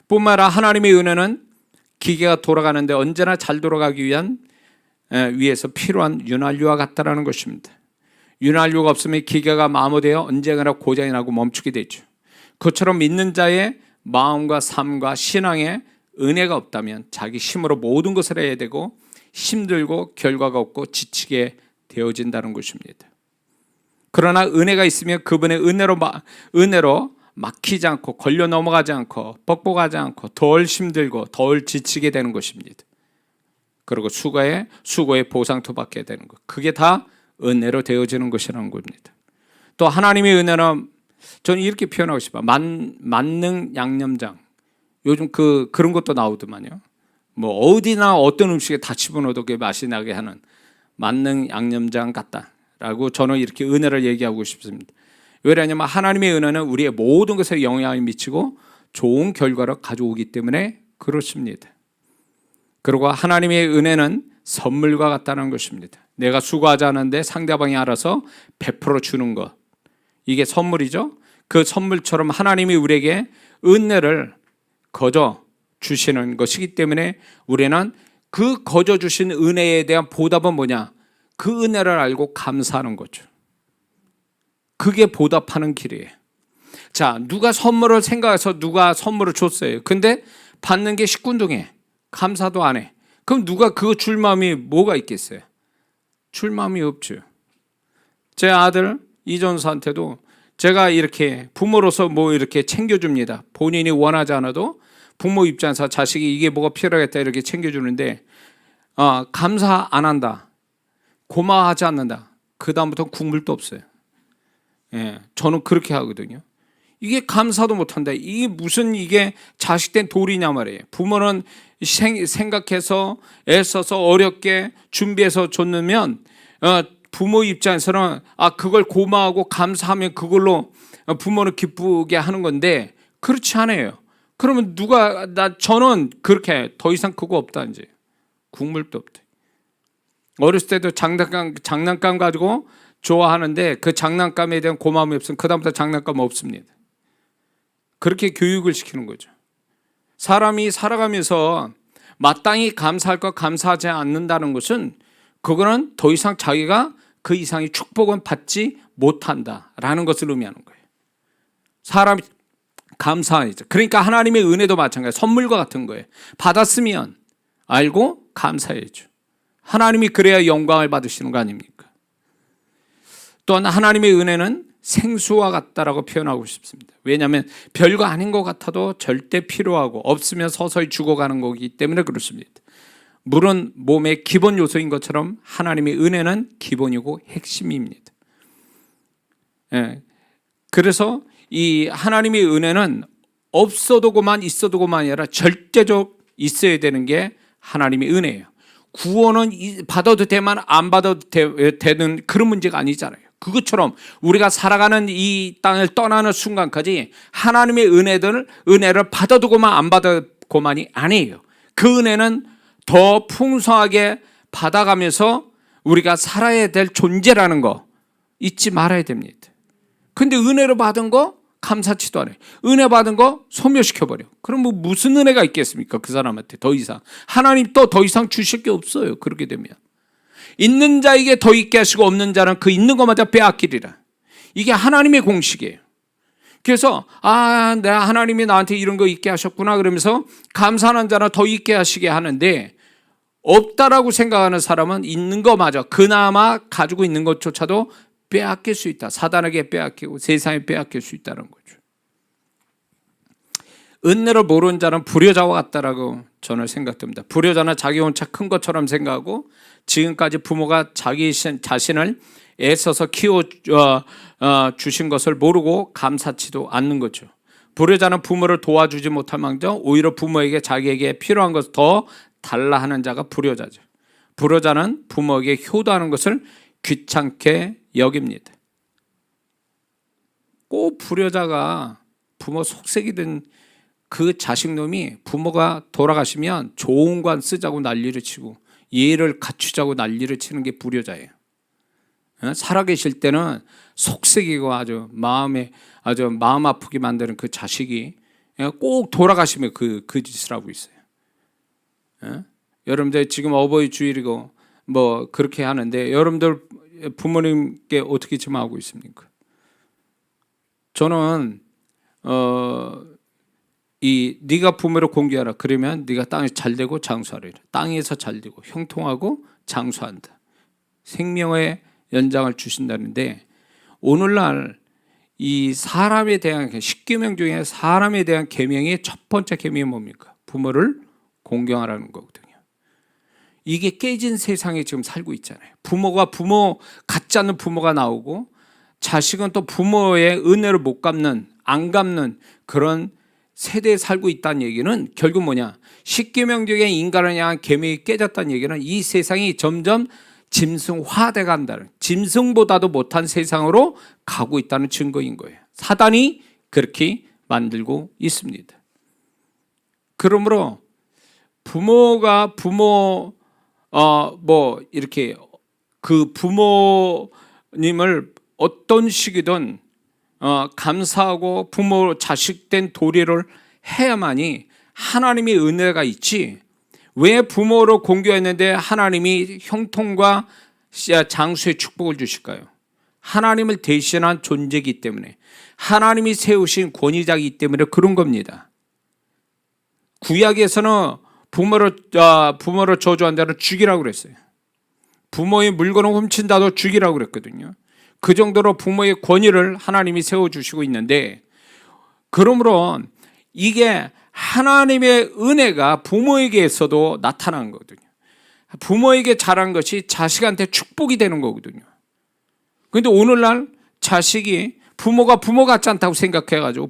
뿐만 아니라 하나님의 은혜는 기계가 돌아가는데 언제나 잘 돌아가기 위해서 필요한 윤활유와 같다라는 것입니다. 윤활유가 없으면 기계가 마모되어 언젠가나 고장이 나고 멈추게 되죠. 그처럼 믿는 자의 마음과 삶과 신앙에 은혜가 없다면 자기 힘으로 모든 것을 해야 되고 힘들고 결과가 없고 지치게 되어진다는 것입니다. 그러나 은혜가 있으면 그분의 은혜로 막히지 않고 걸려 넘어가지 않고 뻑뻑하지 않고 덜 힘들고 덜 지치게 되는 것입니다. 그리고 수고의 보상도 받게 되는 것, 그게 다 은혜로 되어지는 것이라는 겁니다. 또 하나님의 은혜는 저는 이렇게 표현하고 싶어요. 만능 양념장, 요즘 그런 것도 나오더만요. 뭐 어디나 어떤 음식에 다 집어넣어도 그 맛이 나게 하는 만능 양념장 같다라고 저는 이렇게 은혜를 얘기하고 싶습니다. 왜냐하면 하나님의 은혜는 우리의 모든 것에 영향을 미치고 좋은 결과를 가져오기 때문에 그렇습니다. 그리고 하나님의 은혜는 선물과 같다는 것입니다. 내가 수고하지 않았는데 상대방이 알아서 베풀어 주는 것, 이게 선물이죠. 그 선물처럼 하나님이 우리에게 은혜를 거저 주시는 것이기 때문에 우리는 그 거저 주신 은혜에 대한 보답은 뭐냐? 그 은혜를 알고 감사하는 거죠. 그게 보답하는 길이에요. 자, 누가 선물을 생각해서 누가 선물을 줬어요. 근데 받는 게 시큰둥해. 감사도 안 해. 그럼 누가 그거 줄 마음이 뭐가 있겠어요? 줄 마음이 없죠. 제 아들 이전수한테도 제가 이렇게 부모로서 뭐 이렇게 챙겨줍니다. 본인이 원하지 않아도 부모 입장에서 자식이 이게 뭐가 필요하겠다 이렇게 챙겨주는데 감사 안 한다, 고마워하지 않는다, 그 다음부터 국물도 없어요. 예, 저는 그렇게 하거든요. 이게 감사도 못한다. 이게 무슨 이게 자식된 도리냐 말이에요. 부모는 생각해서 애써서 어렵게 준비해서 줬으면 부모 입장에서는 그걸 고마워하고 감사하면 그걸로 부모를 기쁘게 하는 건데 그렇지 않아요. 그러면 저는 그렇게 더 이상 그거 없다 이제. 국물도 없다. 어렸을 때도 장난감 가지고 좋아하는데 그 장난감에 대한 고마움이 없으면 그다음부터 장난감 없습니다. 그렇게 교육을 시키는 거죠. 사람이 살아가면서 마땅히 감사할 것 감사하지 않는다는 것은 그거는 더 이상 자기가 그 이상의 축복은 받지 못한다라는 것을 의미하는 거예요. 사람이 감사하죠. 그러니까 하나님의 은혜도 마찬가지예요. 선물과 같은 거예요. 받았으면 알고 감사해야죠. 하나님이 그래야 영광을 받으시는 거 아닙니까? 또한 하나님의 은혜는 생수와 같다라고 표현하고 싶습니다. 왜냐하면 별거 아닌 것 같아도 절대 필요하고 없으면 서서히 죽어가는 거기 때문에 그렇습니다. 물은 몸의 기본 요소인 것처럼 하나님의 은혜는 기본이고 핵심입니다. 그래서 이 하나님의 은혜는 없어도 그만 있어도 그만이 아니라 절대적 있어야 되는 게 하나님의 은혜예요. 구원은 받아도 되만 안 받아도 되는 그런 문제가 아니잖아요. 그것처럼 우리가 살아가는 이 땅을 떠나는 순간까지 하나님의 은혜를 받아도 그만 안 받아도 그만이 아니에요. 그 은혜는 더 풍성하게 받아가면서 우리가 살아야 될 존재라는 거 잊지 말아야 됩니다. 근데 은혜를 받은 거 감사치도 않아요. 은혜 받은 거 소멸시켜버려. 그럼 뭐 무슨 은혜가 있겠습니까? 그 사람한테 더 이상. 하나님 또 더 이상 주실 게 없어요. 그렇게 되면. 있는 자에게 더 있게 하시고 없는 자는 그 있는 것마다 빼앗기리라. 이게 하나님의 공식이에요. 그래서 내가 하나님이 나한테 이런 거 있게 하셨구나 그러면서 감사하는 자는 더 있게 하시게 하는데 없다라고 생각하는 사람은 있는 거마저 그나마 가지고 있는 것조차도 빼앗길 수 있다. 사단에게 빼앗기고 세상에 빼앗길 수 있다는 거죠. 은혜를 모르는 자는 불효자와 같다라고 저는 생각됩니다. 불효자는 자기 혼자 큰 것처럼 생각하고 지금까지 부모가 자기 자신을 애써서 키워 주신 것을 모르고 감사치도 않는 거죠. 불효자는 부모를 도와주지 못할 망정 오히려 부모에게 자기에게 필요한 것을 더 달라 하는 자가 불효자죠. 불효자는 부모에게 효도하는 것을 귀찮게 여깁니다. 꼭 불효자가 부모 속색이든 그 자식놈이 부모가 돌아가시면 좋은 관 쓰자고 난리를 치고 예를 갖추자고 난리를 치는 게 불효자예요. 살아계실 때는 속색이고 아주 마음 아프게 만드는 그 자식이 꼭 돌아가시면 그 짓을 하고 있어요. 여러분들 지금 어버이 주일이고 뭐 그렇게 하는데 여러분들 부모님께 어떻게 지금 하고 있습니까? 저는 네가 부모를 공경하라. 그러면 네가 땅에서 잘되고 장수하리라. 땅에서 잘되고 형통하고 장수한다. 생명의 연장을 주신다는데 오늘날 이 사람에 대한 10계명 중에 사람에 대한 계명의 첫 번째 계명이 뭡니까? 부모를 공경하라는 거거든요. 이게 깨진 세상에 지금 살고 있잖아요. 부모 같지 않는 부모가 나오고 자식은 또 부모의 은혜를 못 갚는 안 갚는 그런 세대에 살고 있다는 얘기는 결국 뭐냐? 10계명 중에 인간을 향한 계명이 깨졌다는 얘기는 이 세상이 점점 짐승화돼 간다는, 짐승보다도 못한 세상으로 가고 있다는 증거인 거예요. 사단이 그렇게 만들고 있습니다. 그러므로 부모가 이렇게 그 부모님을 어떤 식이든 감사하고 부모 자식된 도리를 해야만이 하나님의 은혜가 있지. 왜 부모로 공경했는데 하나님이 형통과 장수의 축복을 주실까요? 하나님을 대신한 존재이기 때문에, 하나님이 세우신 권위자이기 때문에 그런 겁니다. 구약에서는 부모를 저주한 자는 죽이라고 그랬어요. 부모의 물건을 훔친다도 죽이라고 그랬거든요. 그 정도로 부모의 권위를 하나님이 세워주시고 있는데, 그러므로 이게 하나님의 은혜가 부모에게서도 나타난 거거든요. 부모에게 잘한 것이 자식한테 축복이 되는 거거든요. 그런데 오늘날 자식이 부모가 부모 같지 않다고 생각해가지고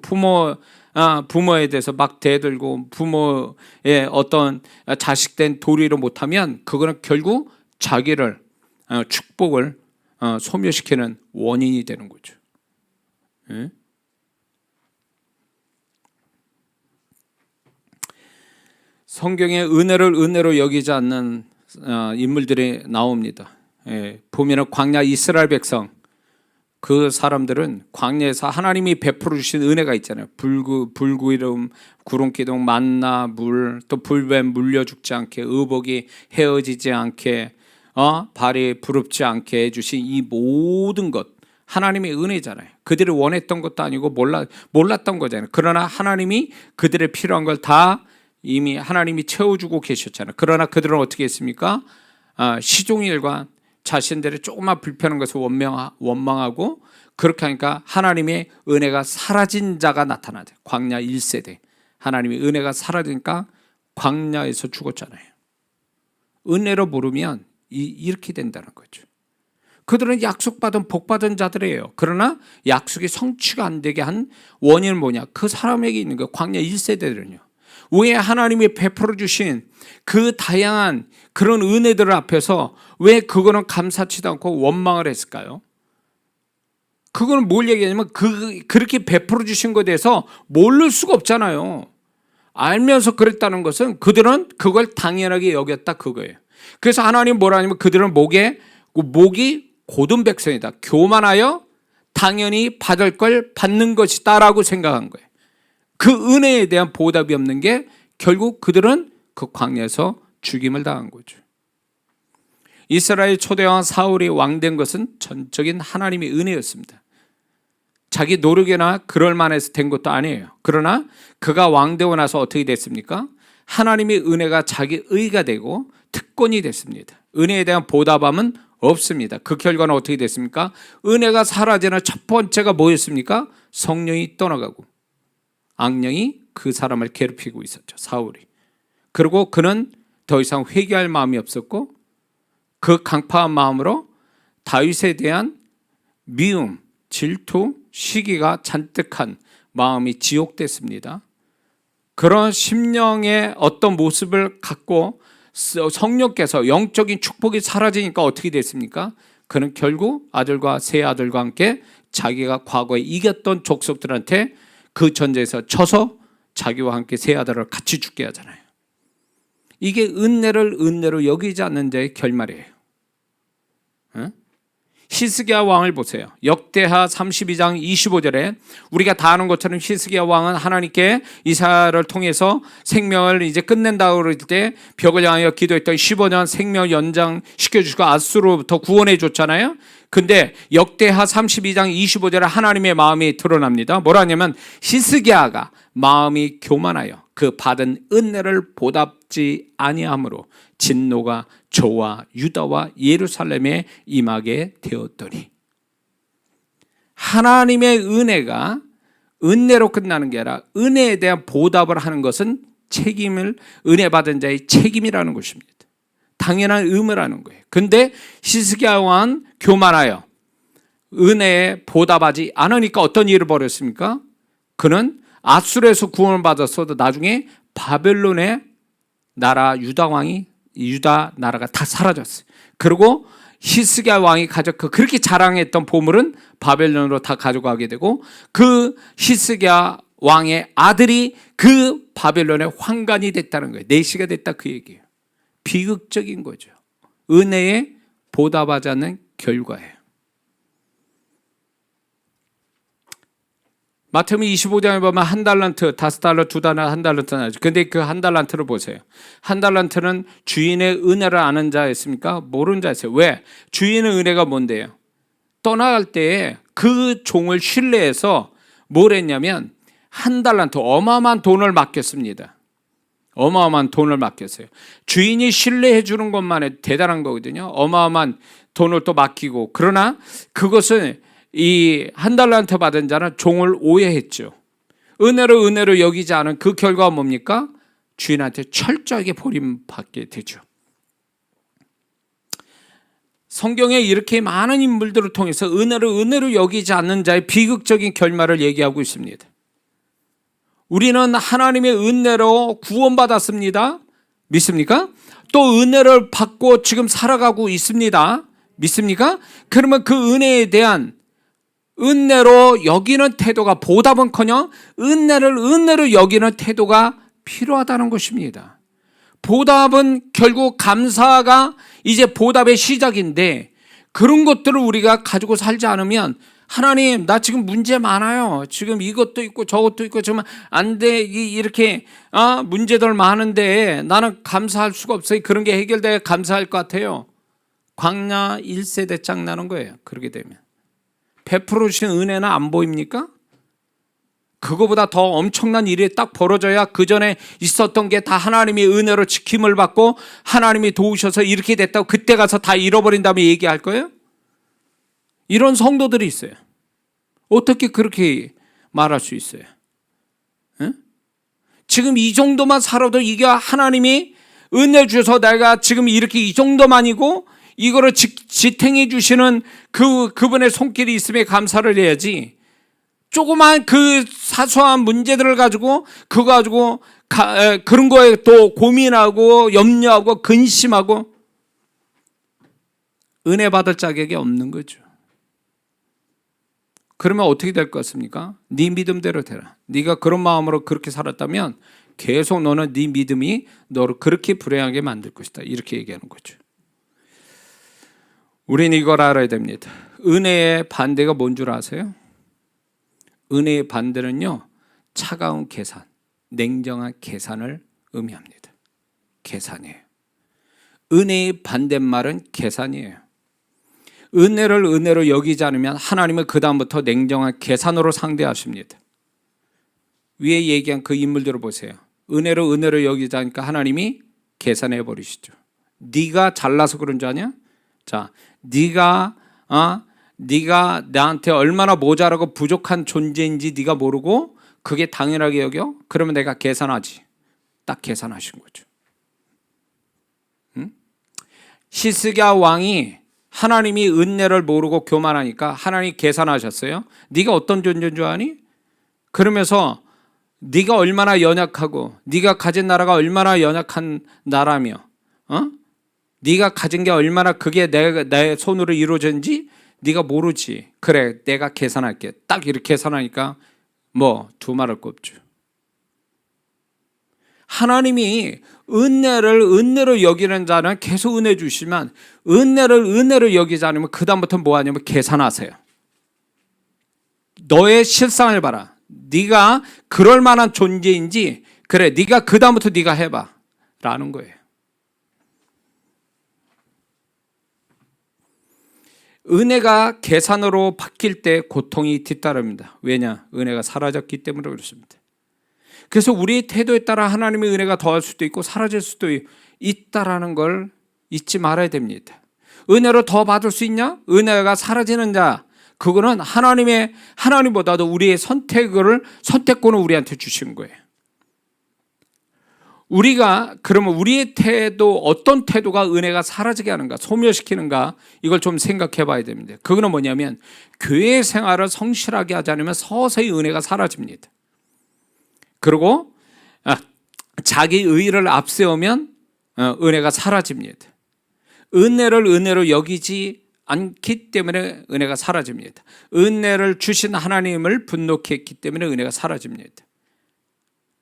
부모에 대해서 막 대들고 부모의 어떤 자식된 도리를 못하면 그거는 결국 자기를 축복을 소멸시키는 원인이 되는 거죠. 성경에 은혜를 은혜로 여기지 않는 인물들이 나옵니다. 보면 광야 이스라엘 백성, 그 사람들은 광야에서 하나님이 베풀어 주신 은혜가 있잖아요. 불구름, 구름기둥, 만나, 물, 또 불뱀 물려 죽지 않게, 의복이 헤어지지 않게, 발이 부릅지 않게 해주신 이 모든 것, 하나님의 은혜잖아요. 그들이 원했던 것도 아니고 몰랐던 거잖아요. 그러나 하나님이 그들의 필요한 걸 다 이미 하나님이 채워주고 계셨잖아요. 그러나 그들은 어떻게 했습니까? 시종일관 자신들의 조그만 불편한 것을 원망하고 그렇게 하니까 하나님의 은혜가 사라진 자가 나타나죠. 광야 1세대 하나님의 은혜가 사라지니까 광야에서 죽었잖아요. 은혜로 모르면 이렇게 된다는 거죠. 그들은 약속받은 복받은 자들이에요. 그러나 약속이 성취가 안 되게 한 원인은 뭐냐? 그 사람에게 있는 거 광야 1세대들은요. 왜 하나님이 베풀어 주신 그 다양한 그런 은혜들 앞에서 왜 그거는 감사치도 않고 원망을 했을까요? 그거는 뭘 얘기하냐면 그렇게 베풀어 주신 것에 대해서 모를 수가 없잖아요. 알면서 그랬다는 것은 그들은 그걸 당연하게 여겼다 그거예요. 그래서 하나님 뭐라 하냐면 그들은 목이 고든 백성이다. 교만하여 당연히 받을 걸 받는 것이다라고 생각한 거예요. 그 은혜에 대한 보답이 없는 게 결국 그들은 그 광야에서 죽임을 당한 거죠. 이스라엘 초대왕 사울이 왕된 것은 전적인 하나님의 은혜였습니다. 자기 노력이나 그럴 만해서 된 것도 아니에요. 그러나 그가 왕되고 나서 어떻게 됐습니까? 하나님의 은혜가 자기 의가 되고 특권이 됐습니다. 은혜에 대한 보답함은 없습니다. 그 결과는 어떻게 됐습니까? 은혜가 사라지는 첫 번째가 뭐였습니까? 성령이 떠나가고 악령이 그 사람을 괴롭히고 있었죠. 사울이. 그리고 그는 더 이상 회개할 마음이 없었고 그 강팍한 마음으로 다윗에 대한 미움, 질투, 시기가 잔뜩한 마음이 지옥됐습니다. 그런 심령의 어떤 모습을 갖고 성령께서 영적인 축복이 사라지니까 어떻게 됐습니까? 그는 결국 아들과 세 아들과 함께 자기가 과거에 이겼던 족속들한테 그 전쟁에서 쳐서 자기와 함께 세 아들을 같이 죽게 하잖아요. 이게 은혜를 은혜로 여기지 않는 자의 결말이에요. 히스기야 왕을 보세요. 역대하 32장 25절에 우리가 다 아는 것처럼 히스기야 왕은 하나님께 이사야를 통해서 생명을 이제 끝낸다고 그럴 때 벽을 향하여 기도했던 15년 생명 연장시켜주고 아수로부터 구원해 줬잖아요. 근데 역대하 32장 25절에 하나님의 마음이 드러납니다. 뭐라 하냐면 히스기야가 마음이 교만하여 그 받은 은혜를 보답지 아니함으로 진노가 저와 유다와 예루살렘에 임하게 되었더니 하나님의 은혜가 은혜로 끝나는 게 아니라 은혜에 대한 보답을 하는 것은 은혜 받은 자의 책임이라는 것입니다. 당연한 의무라는 거예요. 근데 히스기야 왕은 교만하여 은혜에 보답하지 않으니까 어떤 일을 벌였습니까? 그는 아수르에서 구원을 받았어도 나중에 바벨론의 나라 유다 나라가 다 사라졌어요. 그리고 히스기야 왕이 그렇게 자랑했던 보물은 바벨론으로 다 가져가게 되고 그 히스기야 왕의 아들이 그 바벨론의 황관이 됐다는 거예요. 내시가 됐다 그 얘기예요. 비극적인 거죠. 은혜에 보답하지 않는 결과예요. 마태복음 25장에 보면 한 달란트, 5달러, 2달러, 한 달란트 나죠. 근데 그 한 달란트를 보세요. 한 달란트는 주인의 은혜를 아는 자였습니까? 모르는 자였어요. 왜? 주인의 은혜가 뭔데요? 떠나갈 때에 그 종을 신뢰해서 뭘 했냐면 한 달란트 어마어마한 돈을 맡겼습니다. 어마어마한 돈을 맡겼어요. 주인이 신뢰해 주는 것만 해도 대단한 거거든요. 어마어마한 돈을 또 맡기고 그러나 그것은 이 한 달란트 받은 자는 종을 오해했죠. 은혜로 여기지 않은 그 결과가 뭡니까? 주인한테 철저하게 버림받게 되죠. 성경에 이렇게 많은 인물들을 통해서 은혜로 여기지 않는 자의 비극적인 결말을 얘기하고 있습니다. 우리는 하나님의 은혜로 구원받았습니다. 믿습니까? 또 은혜를 받고 지금 살아가고 있습니다. 믿습니까? 그러면 그 은혜에 대한 은혜로 여기는 태도가 보답은커녕 은혜로 여기는 태도가 필요하다는 것입니다. 보답은 결국 감사가 이제 보답의 시작인데 그런 것들을 우리가 가지고 살지 않으면 하나님 나 지금 문제 많아요. 지금 이것도 있고 저것도 있고 정말 안 돼. 이렇게 문제들 많은데 나는 감사할 수가 없어요. 그런 게 해결돼야 감사할 것 같아요. 광야 1세대 짝 나는 거예요. 그렇게 되면. 베풀어 주신 은혜는 안 보입니까? 그거보다 더 엄청난 일이 딱 벌어져야 그 전에 있었던 게 다 하나님의 은혜로 지킴을 받고 하나님이 도우셔서 이렇게 됐다고 그때 가서 다 잃어버린 다음에 얘기할 거예요? 이런 성도들이 있어요. 어떻게 그렇게 말할 수 있어요? 응? 지금 이 정도만 살아도 이게 하나님이 은혜 주셔서 내가 지금 이렇게 이 정도만이고 이거를 지탱해 주시는 그분의 손길이 있음에 감사를 해야지. 조그만 그 사소한 문제들을 가지고 그거 가지고 그런 거에 또 고민하고 염려하고 근심하고 은혜 받을 자격이 없는 거죠. 그러면 어떻게 될 것 같습니까? 네 믿음대로 되라. 네가 그런 마음으로 그렇게 살았다면 계속 너는 네 믿음이 너를 그렇게 불행하게 만들 것이다. 이렇게 얘기하는 거죠. 우리는 이걸 알아야 됩니다. 은혜의 반대가 뭔 줄 아세요? 은혜의 반대는요, 차가운 계산, 냉정한 계산을 의미합니다. 계산이에요. 은혜의 반대말은 계산이에요. 은혜를 은혜로 여기지 않으면 하나님은 그 다음부터 냉정한 계산으로 상대하십니다. 위에 얘기한 그 인물들을 보세요. 은혜로 은혜로 여기지 않으니까 하나님이 계산해 버리시죠. 네가 잘나서 그런 줄 아냐? 자, 네가 나한테 얼마나 모자라고 부족한 존재인지 네가 모르고 그게 당연하게 여겨? 그러면 내가 계산하지. 딱 계산하신 거죠. 응? 히스기야 왕이 하나님이 은혜를 모르고 교만하니까 하나님이 계산하셨어요. 네가 어떤 존재인 줄 아니? 그러면서 네가 얼마나 연약하고 네가 가진 나라가 얼마나 연약한 나라며 네가 가진 게 얼마나 그게 내 손으로 이루어졌는지 네가 모르지. 그래, 내가 계산할게. 딱 이렇게 계산하니까 뭐 두 말할 거 없죠. 하나님이 은혜를 은혜로 여기는 자는 계속 은혜 주시면 은혜를 은혜로 여기지 않으면 그 다음부터 뭐 하냐면 계산하세요. 너의 실상을 봐라. 네가 그럴 만한 존재인지 그래, 네가 그 다음부터 네가 해봐 라는 거예요. 은혜가 계산으로 바뀔 때 고통이 뒤따릅니다. 왜냐? 은혜가 사라졌기 때문에 그렇습니다. 그래서 우리의 태도에 따라 하나님의 은혜가 더할 수도 있고 사라질 수도 있다라는 걸 잊지 말아야 됩니다. 은혜로 더 받을 수 있냐? 은혜가 사라지는 자, 그거는 하나님보다도 우리의 선택권을 우리한테 주신 거예요. 우리가 그러면 우리의 태도, 어떤 태도가 은혜가 사라지게 하는가, 소멸시키는가, 이걸 좀 생각해 봐야 됩니다. 그거는 뭐냐면 교회 생활을 성실하게 하지 않으면 서서히 은혜가 사라집니다. 그리고 자기 의의를 앞세우면 은혜가 사라집니다. 은혜를 은혜로 여기지 않기 때문에 은혜가 사라집니다. 은혜를 주신 하나님을 분노케 했기 때문에 은혜가 사라집니다.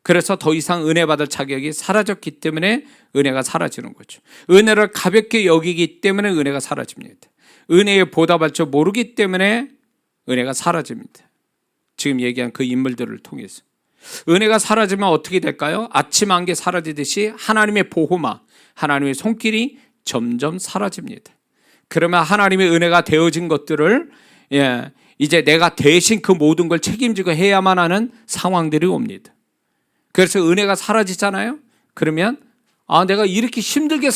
그래서 더 이상 은혜 받을 자격이 사라졌기 때문에 은혜가 사라지는 거죠. 은혜를 가볍게 여기기 때문에 은혜가 사라집니다. 은혜에 보답할 줄 모르기 때문에 은혜가 사라집니다. 지금 얘기한 그 인물들을 통해서. 은혜가 사라지면 어떻게 될까요? 아침 안개 사라지듯이 하나님의 보호막, 하나님의 손길이 점점 사라집니다. 그러면 하나님의 은혜가 되어진 것들을 이제 내가 대신 그 모든 걸 책임지고 해야만 하는 상황들이 옵니다. 그래서 은혜가 사라지잖아요. 그러면 내가 이렇게 힘들게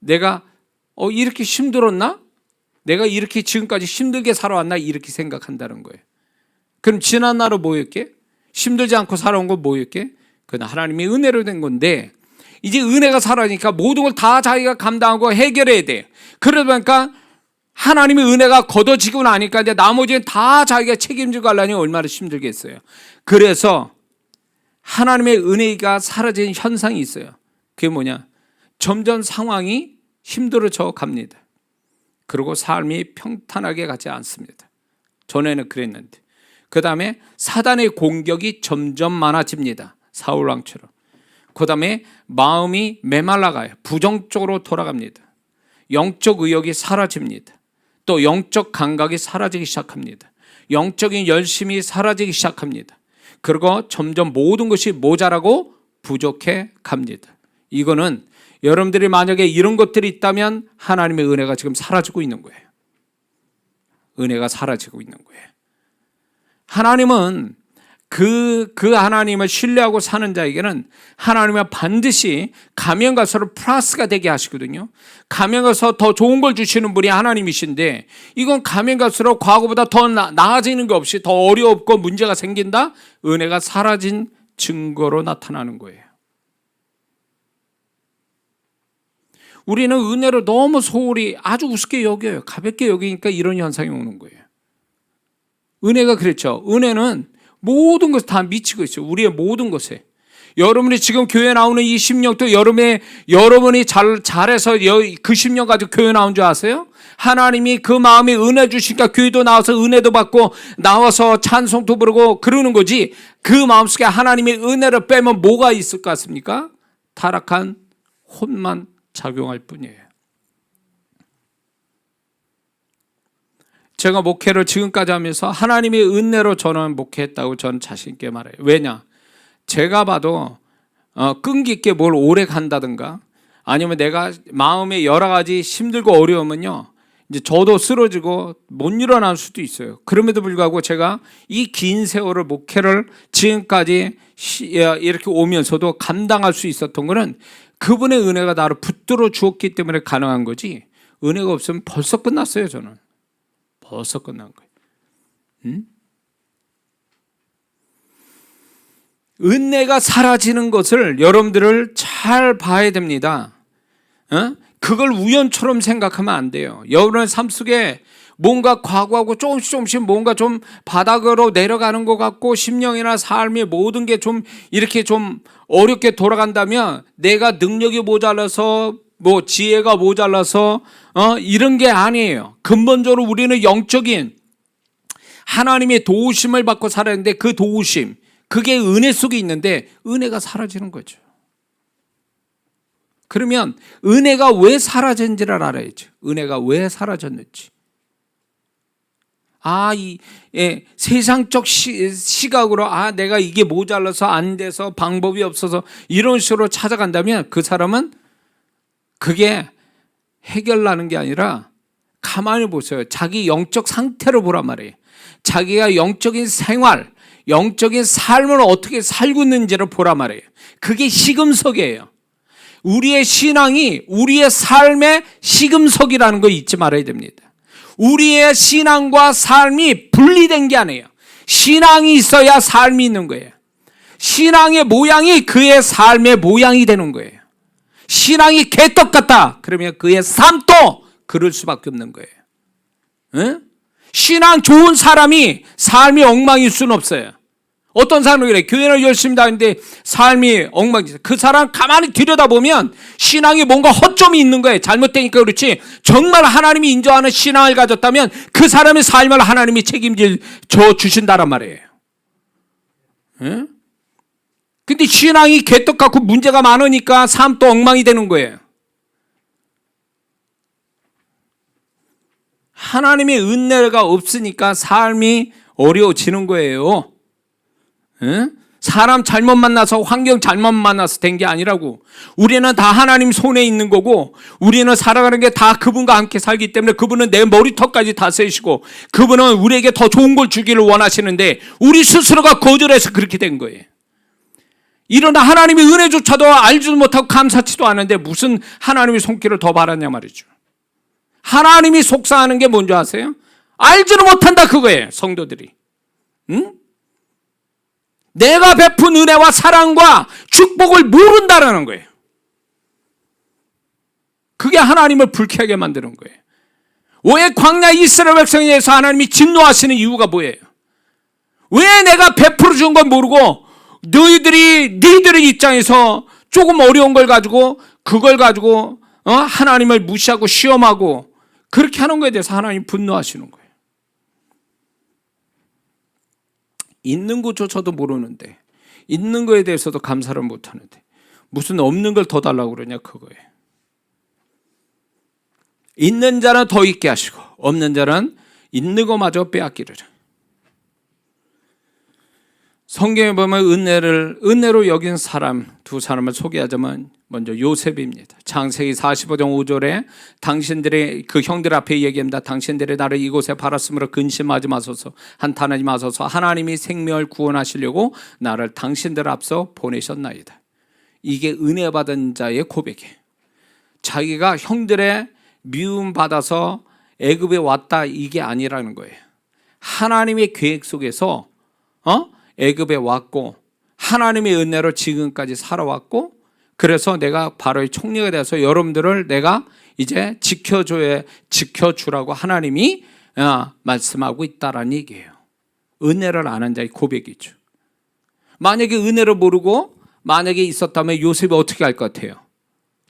내가 이렇게 힘들었나? 내가 이렇게 지금까지 힘들게 살아왔나? 이렇게 생각한다는 거예요. 그럼 지난 날은 뭐였게? 힘들지 않고 살아온 건 뭐였게? 그건 하나님의 은혜로 된 건데 이제 은혜가 사라지니까 모든 걸 다 자기가 감당하고 해결해야 돼요. 그러다 보니까 하나님의 은혜가 걷어지고 나니까 이제 나머지는 다 자기가 책임지고 하려니 얼마나 힘들겠어요. 그래서 하나님의 은혜가 사라지는 현상이 있어요. 그게 뭐냐? 점점 상황이 힘들어져 갑니다. 그리고 삶이 평탄하게 가지 않습니다. 전에는 그랬는데. 그 다음에 사단의 공격이 점점 많아집니다. 사울 왕처럼. 그 다음에 마음이 메말라가요. 부정적으로 돌아갑니다. 영적 의욕이 사라집니다. 또 영적 감각이 사라지기 시작합니다. 영적인 열심이 사라지기 시작합니다. 그리고 점점 모든 것이 모자라고 부족해 갑니다. 이거는 여러분들이 만약에 이런 것들이 있다면 하나님의 은혜가 지금 사라지고 있는 거예요. 은혜가 사라지고 있는 거예요. 하나님은 그 하나님을 신뢰하고 사는 자에게는 하나님은 반드시 가면 갈수록 플러스가 되게 하시거든요. 가면 가서 더 좋은 걸 주시는 분이 하나님이신데, 이건 가면 갈수록 과거보다 더 나아지는 게 없이 더 어렵고 문제가 생긴다? 은혜가 사라진 증거로 나타나는 거예요. 우리는 은혜를 너무 소홀히 아주 우습게 여겨요. 가볍게 여기니까 이런 현상이 오는 거예요. 은혜가 그렇죠. 은혜는 모든 것에 다 미치고 있어요. 우리의 모든 것에. 여러분이 지금 교회 나오는 이 10년도 여러분이 잘해서 그 10년 가지고 교회 나온 줄 아세요? 하나님이 그 마음에 은혜 주시니까 교회도 나와서 은혜도 받고 나와서 찬송도 부르고 그러는 거지, 그 마음속에 하나님의 은혜를 빼면 뭐가 있을 것 같습니까? 타락한 혼만 작용할 뿐이에요. 제가 목회를 지금까지 하면서 하나님의 은혜로 저는 목회했다고 저는 자신 있게 말해요. 왜냐? 제가 봐도 끈기 있게 뭘 오래 간다든가 아니면 내가 마음에 여러 가지 힘들고 어려우면요, 이제 저도 쓰러지고 못 일어날 수도 있어요. 그럼에도 불구하고 제가 이 긴 세월을 목회를 지금까지 이렇게 오면서도 감당할 수 있었던 거는 그분의 은혜가 나를 붙들어 주었기 때문에 가능한 거지, 은혜가 없으면 벌써 끝났어요. 저는 벌써 끝난 거예요. 은혜가 사라지는 것을 여러분들을 잘 봐야 됩니다. 그걸 우연처럼 생각하면 안 돼요. 여러분의 삶 속에 뭔가 과거하고 조금씩 뭔가 좀 바닥으로 내려가는 것 같고, 심령이나 삶의 모든 게 좀 이렇게 좀 어렵게 돌아간다면 내가 능력이 모자라서 뭐 지혜가 모자라서 이런 게 아니에요. 근본적으로 우리는 영적인 하나님의 도우심을 받고 살았는데, 그 도우심, 그게 은혜 속에 있는데 은혜가 사라지는 거죠. 그러면 은혜가 왜 사라진지를 알아야죠. 은혜가 왜 사라졌는지. 세상적 시각으로 내가 이게 모자라서 안 돼서 방법이 없어서 이런 식으로 찾아간다면 그 사람은 그게 해결나는 게 아니라 가만히 보세요. 자기 영적 상태를 보란 말이에요. 자기가 영적인 생활, 영적인 삶을 어떻게 살고 있는지를 보란 말이에요. 그게 시금석이에요. 우리의 신앙이 우리의 삶의 시금석이라는 거 잊지 말아야 됩니다. 우리의 신앙과 삶이 분리된 게 아니에요. 신앙이 있어야 삶이 있는 거예요. 신앙의 모양이 그의 삶의 모양이 되는 거예요. 신앙이 개떡 같다 그러면 그의 삶도 그럴 수밖에 없는 거예요. 응? 신앙 좋은 사람이 삶이 엉망일 수는 없어요. 어떤 사람은 그래, 교회를 열심히 다니는데 삶이 엉망이죠. 그 사람 가만히 들여다보면 신앙이 뭔가 허점이 있는 거예요. 잘못되니까 그렇지, 정말 하나님이 인정하는 신앙을 가졌다면 그 사람의 삶을 하나님이 책임져 주신다란 말이에요. 응? 근데 신앙이 개떡 같고 문제가 많으니까 삶도 엉망이 되는 거예요. 하나님의 은혜가 없으니까 삶이 어려워지는 거예요. 응? 사람 잘못 만나서, 환경 잘못 만나서 된 게 아니라고. 우리는 다 하나님 손에 있는 거고, 우리는 살아가는 게 다 그분과 함께 살기 때문에 그분은 내 머리털까지 다 세시고 그분은 우리에게 더 좋은 걸 주기를 원하시는데 우리 스스로가 거절해서 그렇게 된 거예요. 이러나 하나님의 은혜조차도 알지도 못하고 감사치도 않은데 무슨 하나님의 손길을 더 바랐냐 말이죠. 하나님이 속상하는 게 뭔지 아세요? 알지도 못한다 그거예요. 성도들이. 응? 내가 베푼 은혜와 사랑과 축복을 모른다라는 거예요. 그게 하나님을 불쾌하게 만드는 거예요. 왜 광야 이스라엘 백성에 대해서 하나님이 진노하시는 이유가 뭐예요? 왜 내가 베풀어 준 건 모르고 너희들의 입장에서 조금 어려운 걸 가지고 그걸 가지고 하나님을 무시하고 시험하고 그렇게 하는 거에 대해서 하나님 분노하시는 거예요. 있는 것조차도 모르는데, 있는 거에 대해서도 감사를 못하는데 무슨 없는 걸 더 달라고 그러냐 그거예요. 있는 자는 더 있게 하시고 없는 자는 있는 것마저 빼앗기리라. 성경에 보면 은혜로 여긴 사람 두 사람을 소개하자면 먼저 요셉입니다. 창세기 45장 5절에 당신들의 그 형들 앞에 얘기합니다. 당신들의 나를 이곳에 팔았으므로 근심하지 마소서, 한탄하지 마소서. 하나님이 생명을 구원하시려고 나를 당신들 앞서 보내셨나이다. 이게 은혜 받은 자의 고백이에요. 자기가 형들의 미움 받아서 애굽에 왔다, 이게 아니라는 거예요. 하나님의 계획 속에서 애굽에 왔고 하나님의 은혜로 지금까지 살아왔고, 그래서 내가 바로의 총리가 되어서 여러분들을 내가 이제 지켜주라고 하나님이 말씀하고 있다라는 얘기예요. 은혜를 아는 자의 고백이죠. 만약에 은혜를 모르고 만약에 있었다면 요셉이 어떻게 할 것 같아요?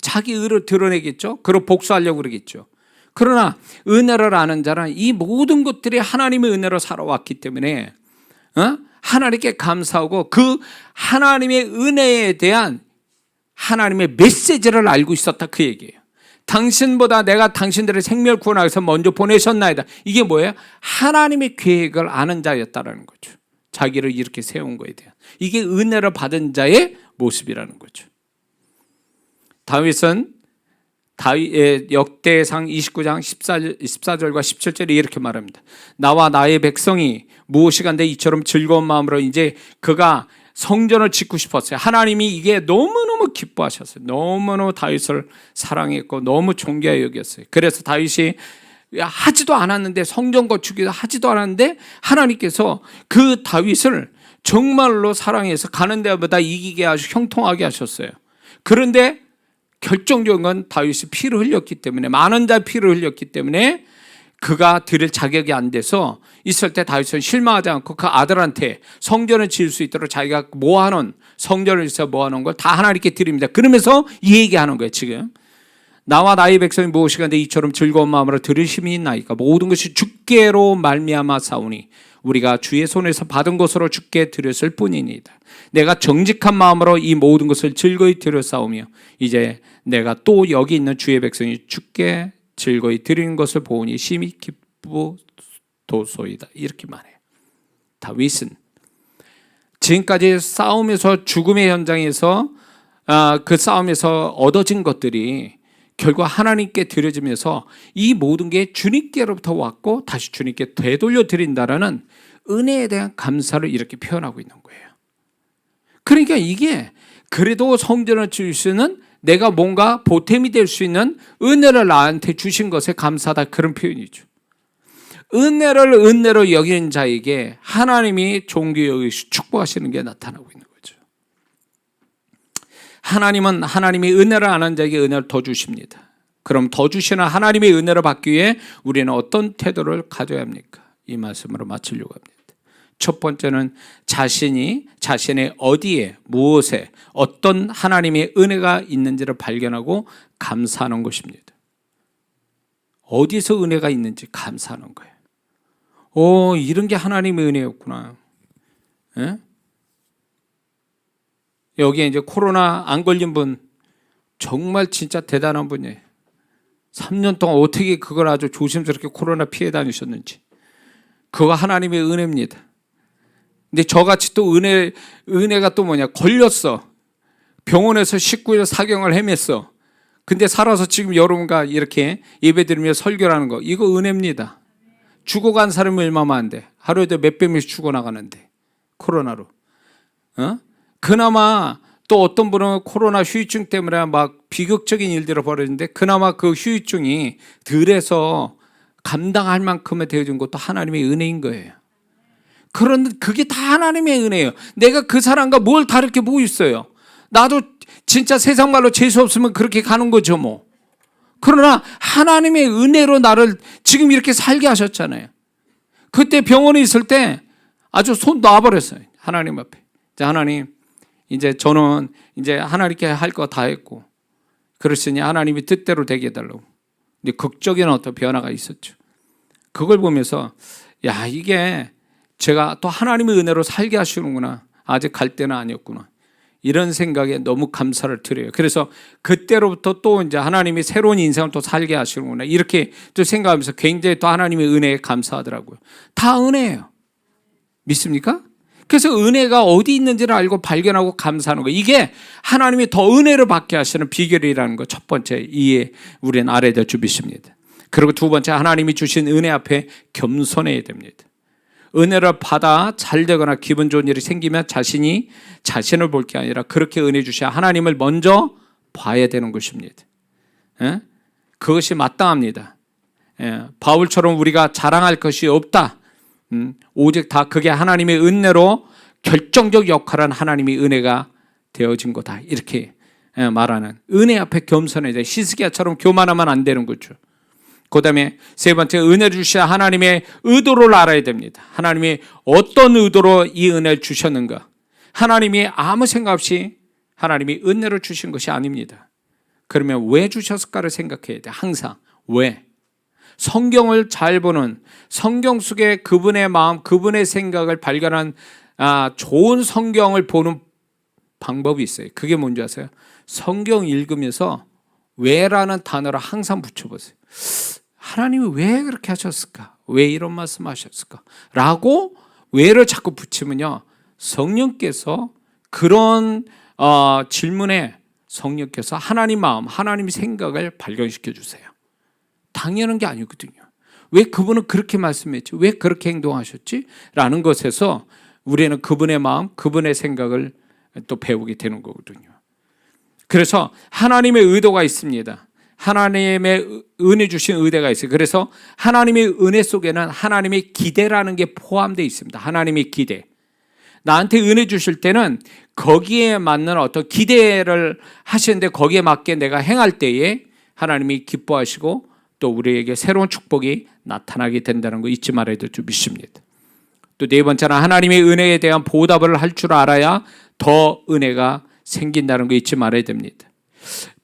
자기 의를 드러내겠죠. 그리고 복수하려고 그러겠죠. 그러나 은혜를 아는 자는 이 모든 것들이 하나님의 은혜로 살아왔기 때문에 하나님께 감사하고 그 하나님의 은혜에 대한 하나님의 메시지를 알고 있었다, 그 얘기예요. 당신보다 내가 당신들의 생명을 구원하기 위해서 먼저 보내셨나이다. 이게 뭐예요? 하나님의 계획을 아는 자였다라는 거죠. 자기를 이렇게 세운 거에 대한, 이게 은혜를 받은 자의 모습이라는 거죠. 다윗은 역대상 29장 14절과 17절에 이렇게 말합니다. 나와 나의 백성이 무엇이간데 이처럼 즐거운 마음으로, 이제 그가 성전을 짓고 싶었어요. 하나님이 이게 너무너무 기뻐하셨어요. 너무너무 다윗을 사랑했고 너무 존귀하게 여겼어요. 그래서 다윗이 하지도 않았는데, 성전 건축도 하지도 않았는데 하나님께서 그 다윗을 정말로 사랑해서 가는 데보다 이기게 아주 형통하게 하셨어요. 그런데 결정적인 건 다윗이 피를 흘렸기 때문에, 많은 자의 피를 흘렸기 때문에 그가 드릴 자격이 안 돼서 있을 때 다윗은 실망하지 않고 그 아들한테 성전을 지을 수 있도록 자기가 모아놓은, 성전을 지어서 모아놓은 걸 다 하나님께 드립니다. 그러면서 이 얘기하는 거예요. 지금 나와 나의 백성이 무엇이간데 이처럼 즐거운 마음으로 들으심이 있나이까. 모든 것이 주께로 말미암아 사오니 우리가 주의 손에서 받은 것으로 주께 드렸을 뿐이니이다. 내가 정직한 마음으로 이 모든 것을 즐거이 드렸사오며 이제 내가 또 여기 있는 주의 백성이 주께 즐거이 드리는 것을 보니 심히 기쁘도소이다. 이렇게 말해요. 다윗은 지금까지 싸움에서, 죽음의 현장에서 그 싸움에서 얻어진 것들이 결국 하나님께 드려지면서 이 모든 게 주님께로부터 왔고 다시 주님께 되돌려 드린다라는 은혜에 대한 감사를 이렇게 표현하고 있는 거예요. 그러니까 이게 그래도 성전을 지을 수 있는, 내가 뭔가 보탬이 될 수 있는 은혜를 나한테 주신 것에 감사하다, 그런 표현이죠. 은혜를 은혜로 여기는 자에게 하나님이 존귀 여기시 축복하시는 게 나타나고 있는 거죠. 하나님은 하나님의 은혜를 아는 자에게 은혜를 더 주십니다. 그럼 더 주시는 하나님의 은혜를 받기 위해 우리는 어떤 태도를 가져야 합니까? 이 말씀으로 마치려고 합니다. 첫 번째는 자신의 어디에, 무엇에, 어떤 하나님의 은혜가 있는지를 발견하고 감사하는 것입니다. 어디서 은혜가 있는지 감사하는 거예요. 이런 게 하나님의 은혜였구나. 예? 여기에 이제 코로나 안 걸린 분, 정말 진짜 대단한 분이에요. 3년 동안 어떻게 그걸 아주 조심스럽게 코로나 피해 다니셨는지. 그거 하나님의 은혜입니다. 근데 저같이 또 은혜가 또 뭐냐, 걸렸어. 병원에서 19일 사경을 헤맸어. 근데 살아서 지금 여러분과 이렇게 예배드리며 설교를 하는 거, 이거 은혜입니다. 죽어간 사람이 얼마나 안 돼. 하루에도 몇백 명씩 죽어나가는데, 코로나로. 그나마 또 어떤 분은 코로나 후유증 때문에 막 비극적인 일들이 벌어지는데, 그나마 그 후유증이 덜해서 감당할 만큼의 되어준 것도 하나님의 은혜인 거예요. 그런데 그게 다 하나님의 은혜예요. 내가 그 사람과 뭘 다를 게 뭐 있어요. 나도 진짜 세상 말로 재수 없으면 그렇게 가는 거죠 뭐. 그러나 하나님의 은혜로 나를 지금 이렇게 살게 하셨잖아요. 그때 병원에 있을 때 아주 손 놔버렸어요. 하나님 앞에. 하나님, 이제 저는 이제 하나님께 할 거 다 했고, 그러시니 하나님이 뜻대로 되게 해달라고. 근데 극적인 어떤 변화가 있었죠. 그걸 보면서 이게 제가 또 하나님의 은혜로 살게 하시는구나. 아직 갈 때는 아니었구나. 이런 생각에 너무 감사를 드려요. 그래서 그때로부터 또 이제 하나님이 새로운 인생을 또 살게 하시는구나. 이렇게 또 생각하면서 굉장히 또 하나님의 은혜에 감사하더라고요. 다 은혜예요. 믿습니까? 그래서 은혜가 어디 있는지를 알고 발견하고 감사하는 거, 이게 하나님이 더 은혜를 받게 하시는 비결이라는 거, 첫 번째 이해 우리는 알아야 될 주비십니다. 그리고 두 번째, 하나님이 주신 은혜 앞에 겸손해야 됩니다. 은혜를 받아 잘 되거나 기분 좋은 일이 생기면 자신을 볼 게 아니라 그렇게 은혜 주셔야 하나님을 먼저 봐야 되는 것입니다. 그것이 마땅합니다. 바울처럼 우리가 자랑할 것이 없다, 오직 다 그게 하나님의 은혜로 결정적 역할은 하나님의 은혜가 되어진 거다, 이렇게 말하는, 은혜 앞에 겸손해야 돼. 히스기야처럼 교만하면 안 되는 거죠. 그 다음에 세 번째, 은혜를 주셔야 하나님의 의도를 알아야 됩니다. 하나님이 어떤 의도로 이 은혜를 주셨는가. 하나님이 아무 생각 없이 하나님이 은혜를 주신 것이 아닙니다. 그러면 왜 주셨을까를 생각해야 돼. 항상 왜. 성경을 잘 보는, 성경 속에 그분의 마음, 그분의 생각을 발견한 좋은 성경을 보는 방법이 있어요. 그게 뭔지 아세요? 성경 읽으면서 왜라는 단어를 항상 붙여보세요. 하나님이 왜 그렇게 하셨을까? 왜 이런 말씀 하셨을까? 라고 왜를 자꾸 붙이면요, 성령께서 그런 질문에 성령께서 하나님 마음, 하나님 생각을 발견시켜 주세요. 당연한 게 아니거든요. 왜 그분은 그렇게 말씀했지? 왜 그렇게 행동하셨지? 라는 것에서 우리는 그분의 마음, 그분의 생각을 또 배우게 되는 거거든요. 그래서 하나님의 의도가 있습니다. 하나님의 은혜 주신 의대가 있어요. 그래서 하나님의 은혜 속에는 하나님의 기대라는 게 포함되어 있습니다. 하나님의 기대. 나한테 은혜 주실 때는 거기에 맞는 어떤 기대를 하시는데 거기에 맞게 내가 행할 때에 하나님이 기뻐하시고 또 우리에게 새로운 축복이 나타나게 된다는 거 잊지 말아야 될 줄 믿습니다. 또 네 번째는 하나님의 은혜에 대한 보답을 할 줄 알아야 더 은혜가 생긴다는 거 잊지 말아야 됩니다.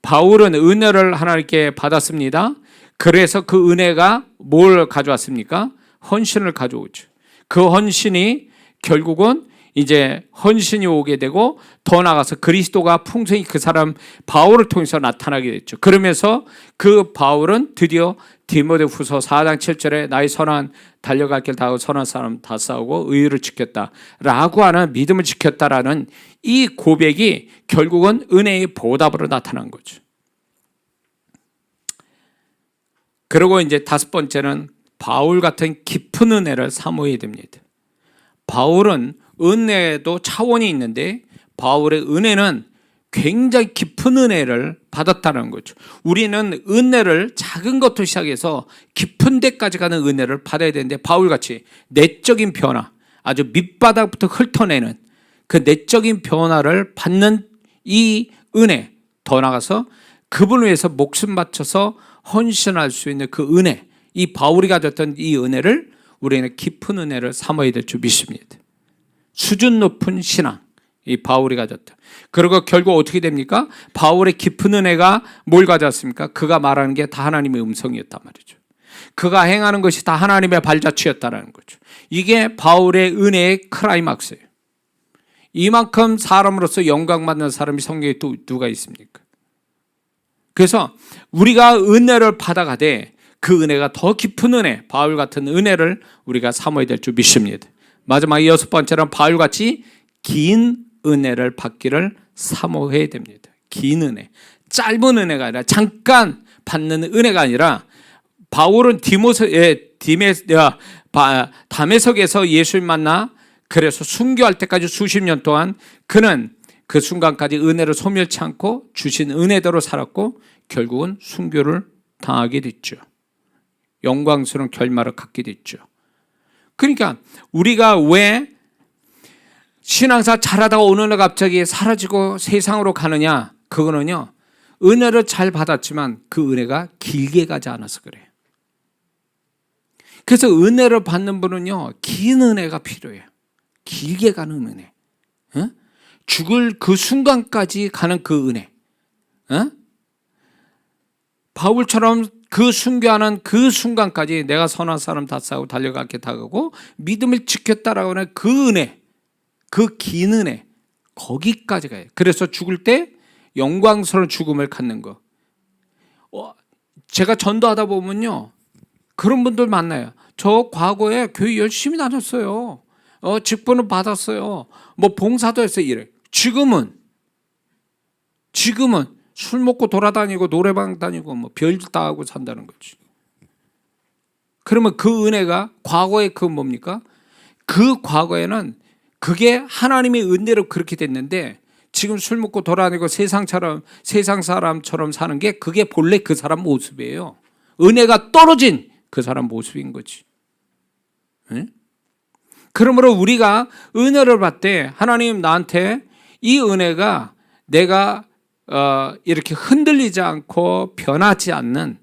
바울은 은혜를 하나님께 받았습니다. 그래서 그 은혜가 뭘 가져왔습니까? 헌신을 가져오죠. 그 헌신이 결국은 이제 헌신이 오게 되고 더 나아가서 그리스도가 풍성히 그 사람 바울을 통해서 나타나게 됐죠. 그러면서 그 바울은 드디어 디모데후서 4장 7절에 나의 선한 달려갈 길 다하고 선한 사람 다 싸우고 의의를 지켰다라고 하는 믿음을 지켰다라는 이 고백이 결국은 은혜의 보답으로 나타난 거죠. 그리고 이제 다섯 번째는 바울 같은 깊은 은혜를 사모해야 됩니다. 바울은 은혜도 차원이 있는데 바울의 은혜는 굉장히 깊은 은혜를 받았다는 거죠. 우리는 은혜를 작은 것부터 시작해서 깊은 데까지 가는 은혜를 받아야 되는데 바울같이 내적인 변화, 아주 밑바닥부터 훑어내는 그 내적인 변화를 받는 이 은혜, 더 나아가서 그분을 위해서 목숨 바쳐서 헌신할 수 있는 그 은혜, 이 바울이 가졌던 이 은혜를 우리는 깊은 은혜를 삼아야 될 줄 믿습니다. 수준 높은 신앙, 이 바울이 가졌다. 그리고 결국 어떻게 됩니까? 바울의 깊은 은혜가 뭘 가졌습니까? 그가 말하는 게 다 하나님의 음성이었단 말이죠. 그가 행하는 것이 다 하나님의 발자취였다는 거죠. 이게 바울의 은혜의 클라이막스예요. 이만큼 사람으로서 영광받는 사람이 성경에 또 누가 있습니까? 그래서 우리가 은혜를 받아가되 그 은혜가 더 깊은 은혜, 바울 같은 은혜를 우리가 삼아야 될 줄 믿습니다. 마지막 여섯 번째는 바울같이 긴 은혜를 받기를 사모해야 됩니다. 긴 은혜, 짧은 은혜가 아니라 잠깐 받는 은혜가 아니라 바울은 다메섹에서 예수님 만나 그래서 순교할 때까지 수십 년 동안 그는 그 순간까지 은혜를 소멸치 않고 주신 은혜대로 살았고 결국은 순교를 당하게 됐죠. 영광스러운 결말을 갖게 됐죠. 그러니까 우리가 왜 신앙사 잘하다가 어느 날 갑자기 사라지고 세상으로 가느냐, 그거는요 은혜를 잘 받았지만 그 은혜가 길게 가지 않아서 그래요. 그래서 은혜를 받는 분은요 긴 은혜가 필요해요. 길게 가는 은혜, 죽을 그 순간까지 가는 그 은혜, 바울처럼 그 순교하는 그 순간까지 내가 선한 사람 다 싸우고 달려갈게 다가고 믿음을 지켰다라고 하는 그 은혜, 그 긴 은혜, 거기까지 가요. 그래서 죽을 때 영광스러운 죽음을 갖는 거. 제가 전도하다 보면요 그런 분들 만나요. 저 과거에 교회 열심히 다녔어요. 직분은 받았어요. 뭐 봉사도 했어요. 이래. 지금은 술 먹고 돌아다니고 노래방 다니고 뭐 별짓 다 하고 산다는 거지. 그러면 그 은혜가 과거에 그 뭡니까? 그 과거에는 그게 하나님의 은혜로 그렇게 됐는데 지금 술 먹고 돌아다니고 세상 사람처럼 사는 게 그게 본래 그 사람 모습이에요. 은혜가 떨어진 그 사람 모습인 거지. 네? 그러므로 우리가 은혜를 받을 때 하나님 나한테 이 은혜가 내가 이렇게 흔들리지 않고 변하지 않는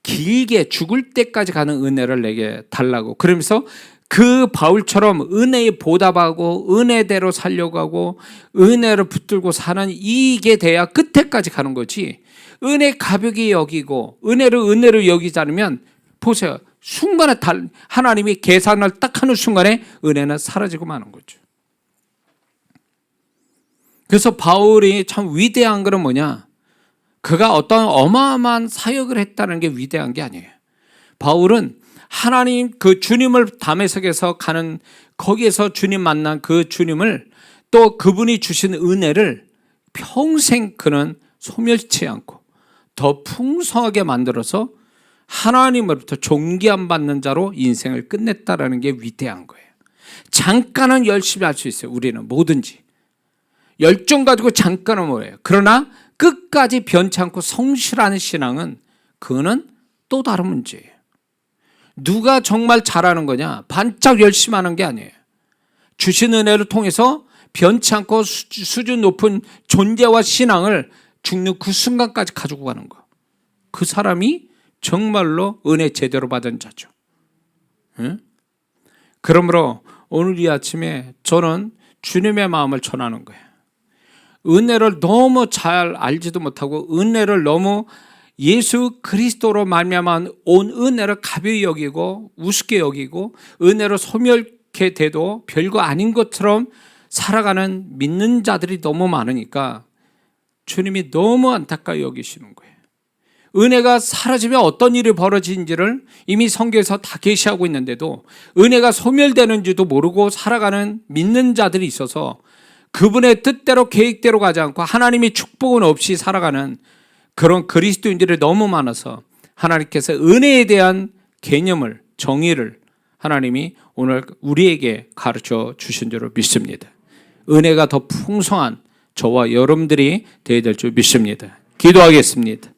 길게 죽을 때까지 가는 은혜를 내게 달라고. 그러면서 그 바울처럼 은혜에 보답하고 은혜대로 살려고 하고 은혜를 붙들고 사는 이게 돼야 끝에까지 가는 거지. 은혜 가볍게 여기고 은혜를 여기지 않으면 보세요. 순간에 하나님이 계산을 딱 하는 순간에 은혜는 사라지고 마는 거죠. 그래서 바울이 참 위대한 건 뭐냐? 그가 어떤 어마어마한 사역을 했다는 게 위대한 게 아니에요. 바울은 하나님 그 주님을 다메섹에서 가는 거기에서 주님 만난 그 주님을 또 그분이 주신 은혜를 평생 그는 소멸치 않고 더 풍성하게 만들어서 하나님으로부터 존귀함 받는 자로 인생을 끝냈다라는 게 위대한 거예요. 잠깐은 열심히 할 수 있어요. 우리는 뭐든지 열정 가지고 잠깐은 뭐예요. 그러나 끝까지 변치 않고 성실한 신앙은 그거는 또 다른 문제예요. 누가 정말 잘하는 거냐? 반짝 열심히 하는 게 아니에요. 주신 은혜를 통해서 변치 않고 수준 높은 존재와 신앙을 죽는 그 순간까지 가지고 가는 거. 그 사람이 정말로 은혜 제대로 받은 자죠. 응? 그러므로 오늘 이 아침에 저는 주님의 마음을 전하는 거예요. 은혜를 너무 잘 알지도 못하고 은혜를 너무 예수 그리스도로 말미암아 온 은혜를 가벼이 여기고 우습게 여기고 은혜로 소멸케 돼도 별거 아닌 것처럼 살아가는 믿는 자들이 너무 많으니까 주님이 너무 안타까이 여기시는 거예요. 은혜가 사라지면 어떤 일이 벌어지는지를 이미 성경에서 다 계시하고 있는데도 은혜가 소멸되는지도 모르고 살아가는 믿는 자들이 있어서 그분의 뜻대로 계획대로 가지 않고 하나님의 축복은 없이 살아가는 그런 그리스도인들이 너무 많아서 하나님께서 은혜에 대한 개념을 정의를 하나님이 오늘 우리에게 가르쳐 주신 줄로 믿습니다. 은혜가 더 풍성한 저와 여러분들이 되어야 될 줄 믿습니다. 기도하겠습니다.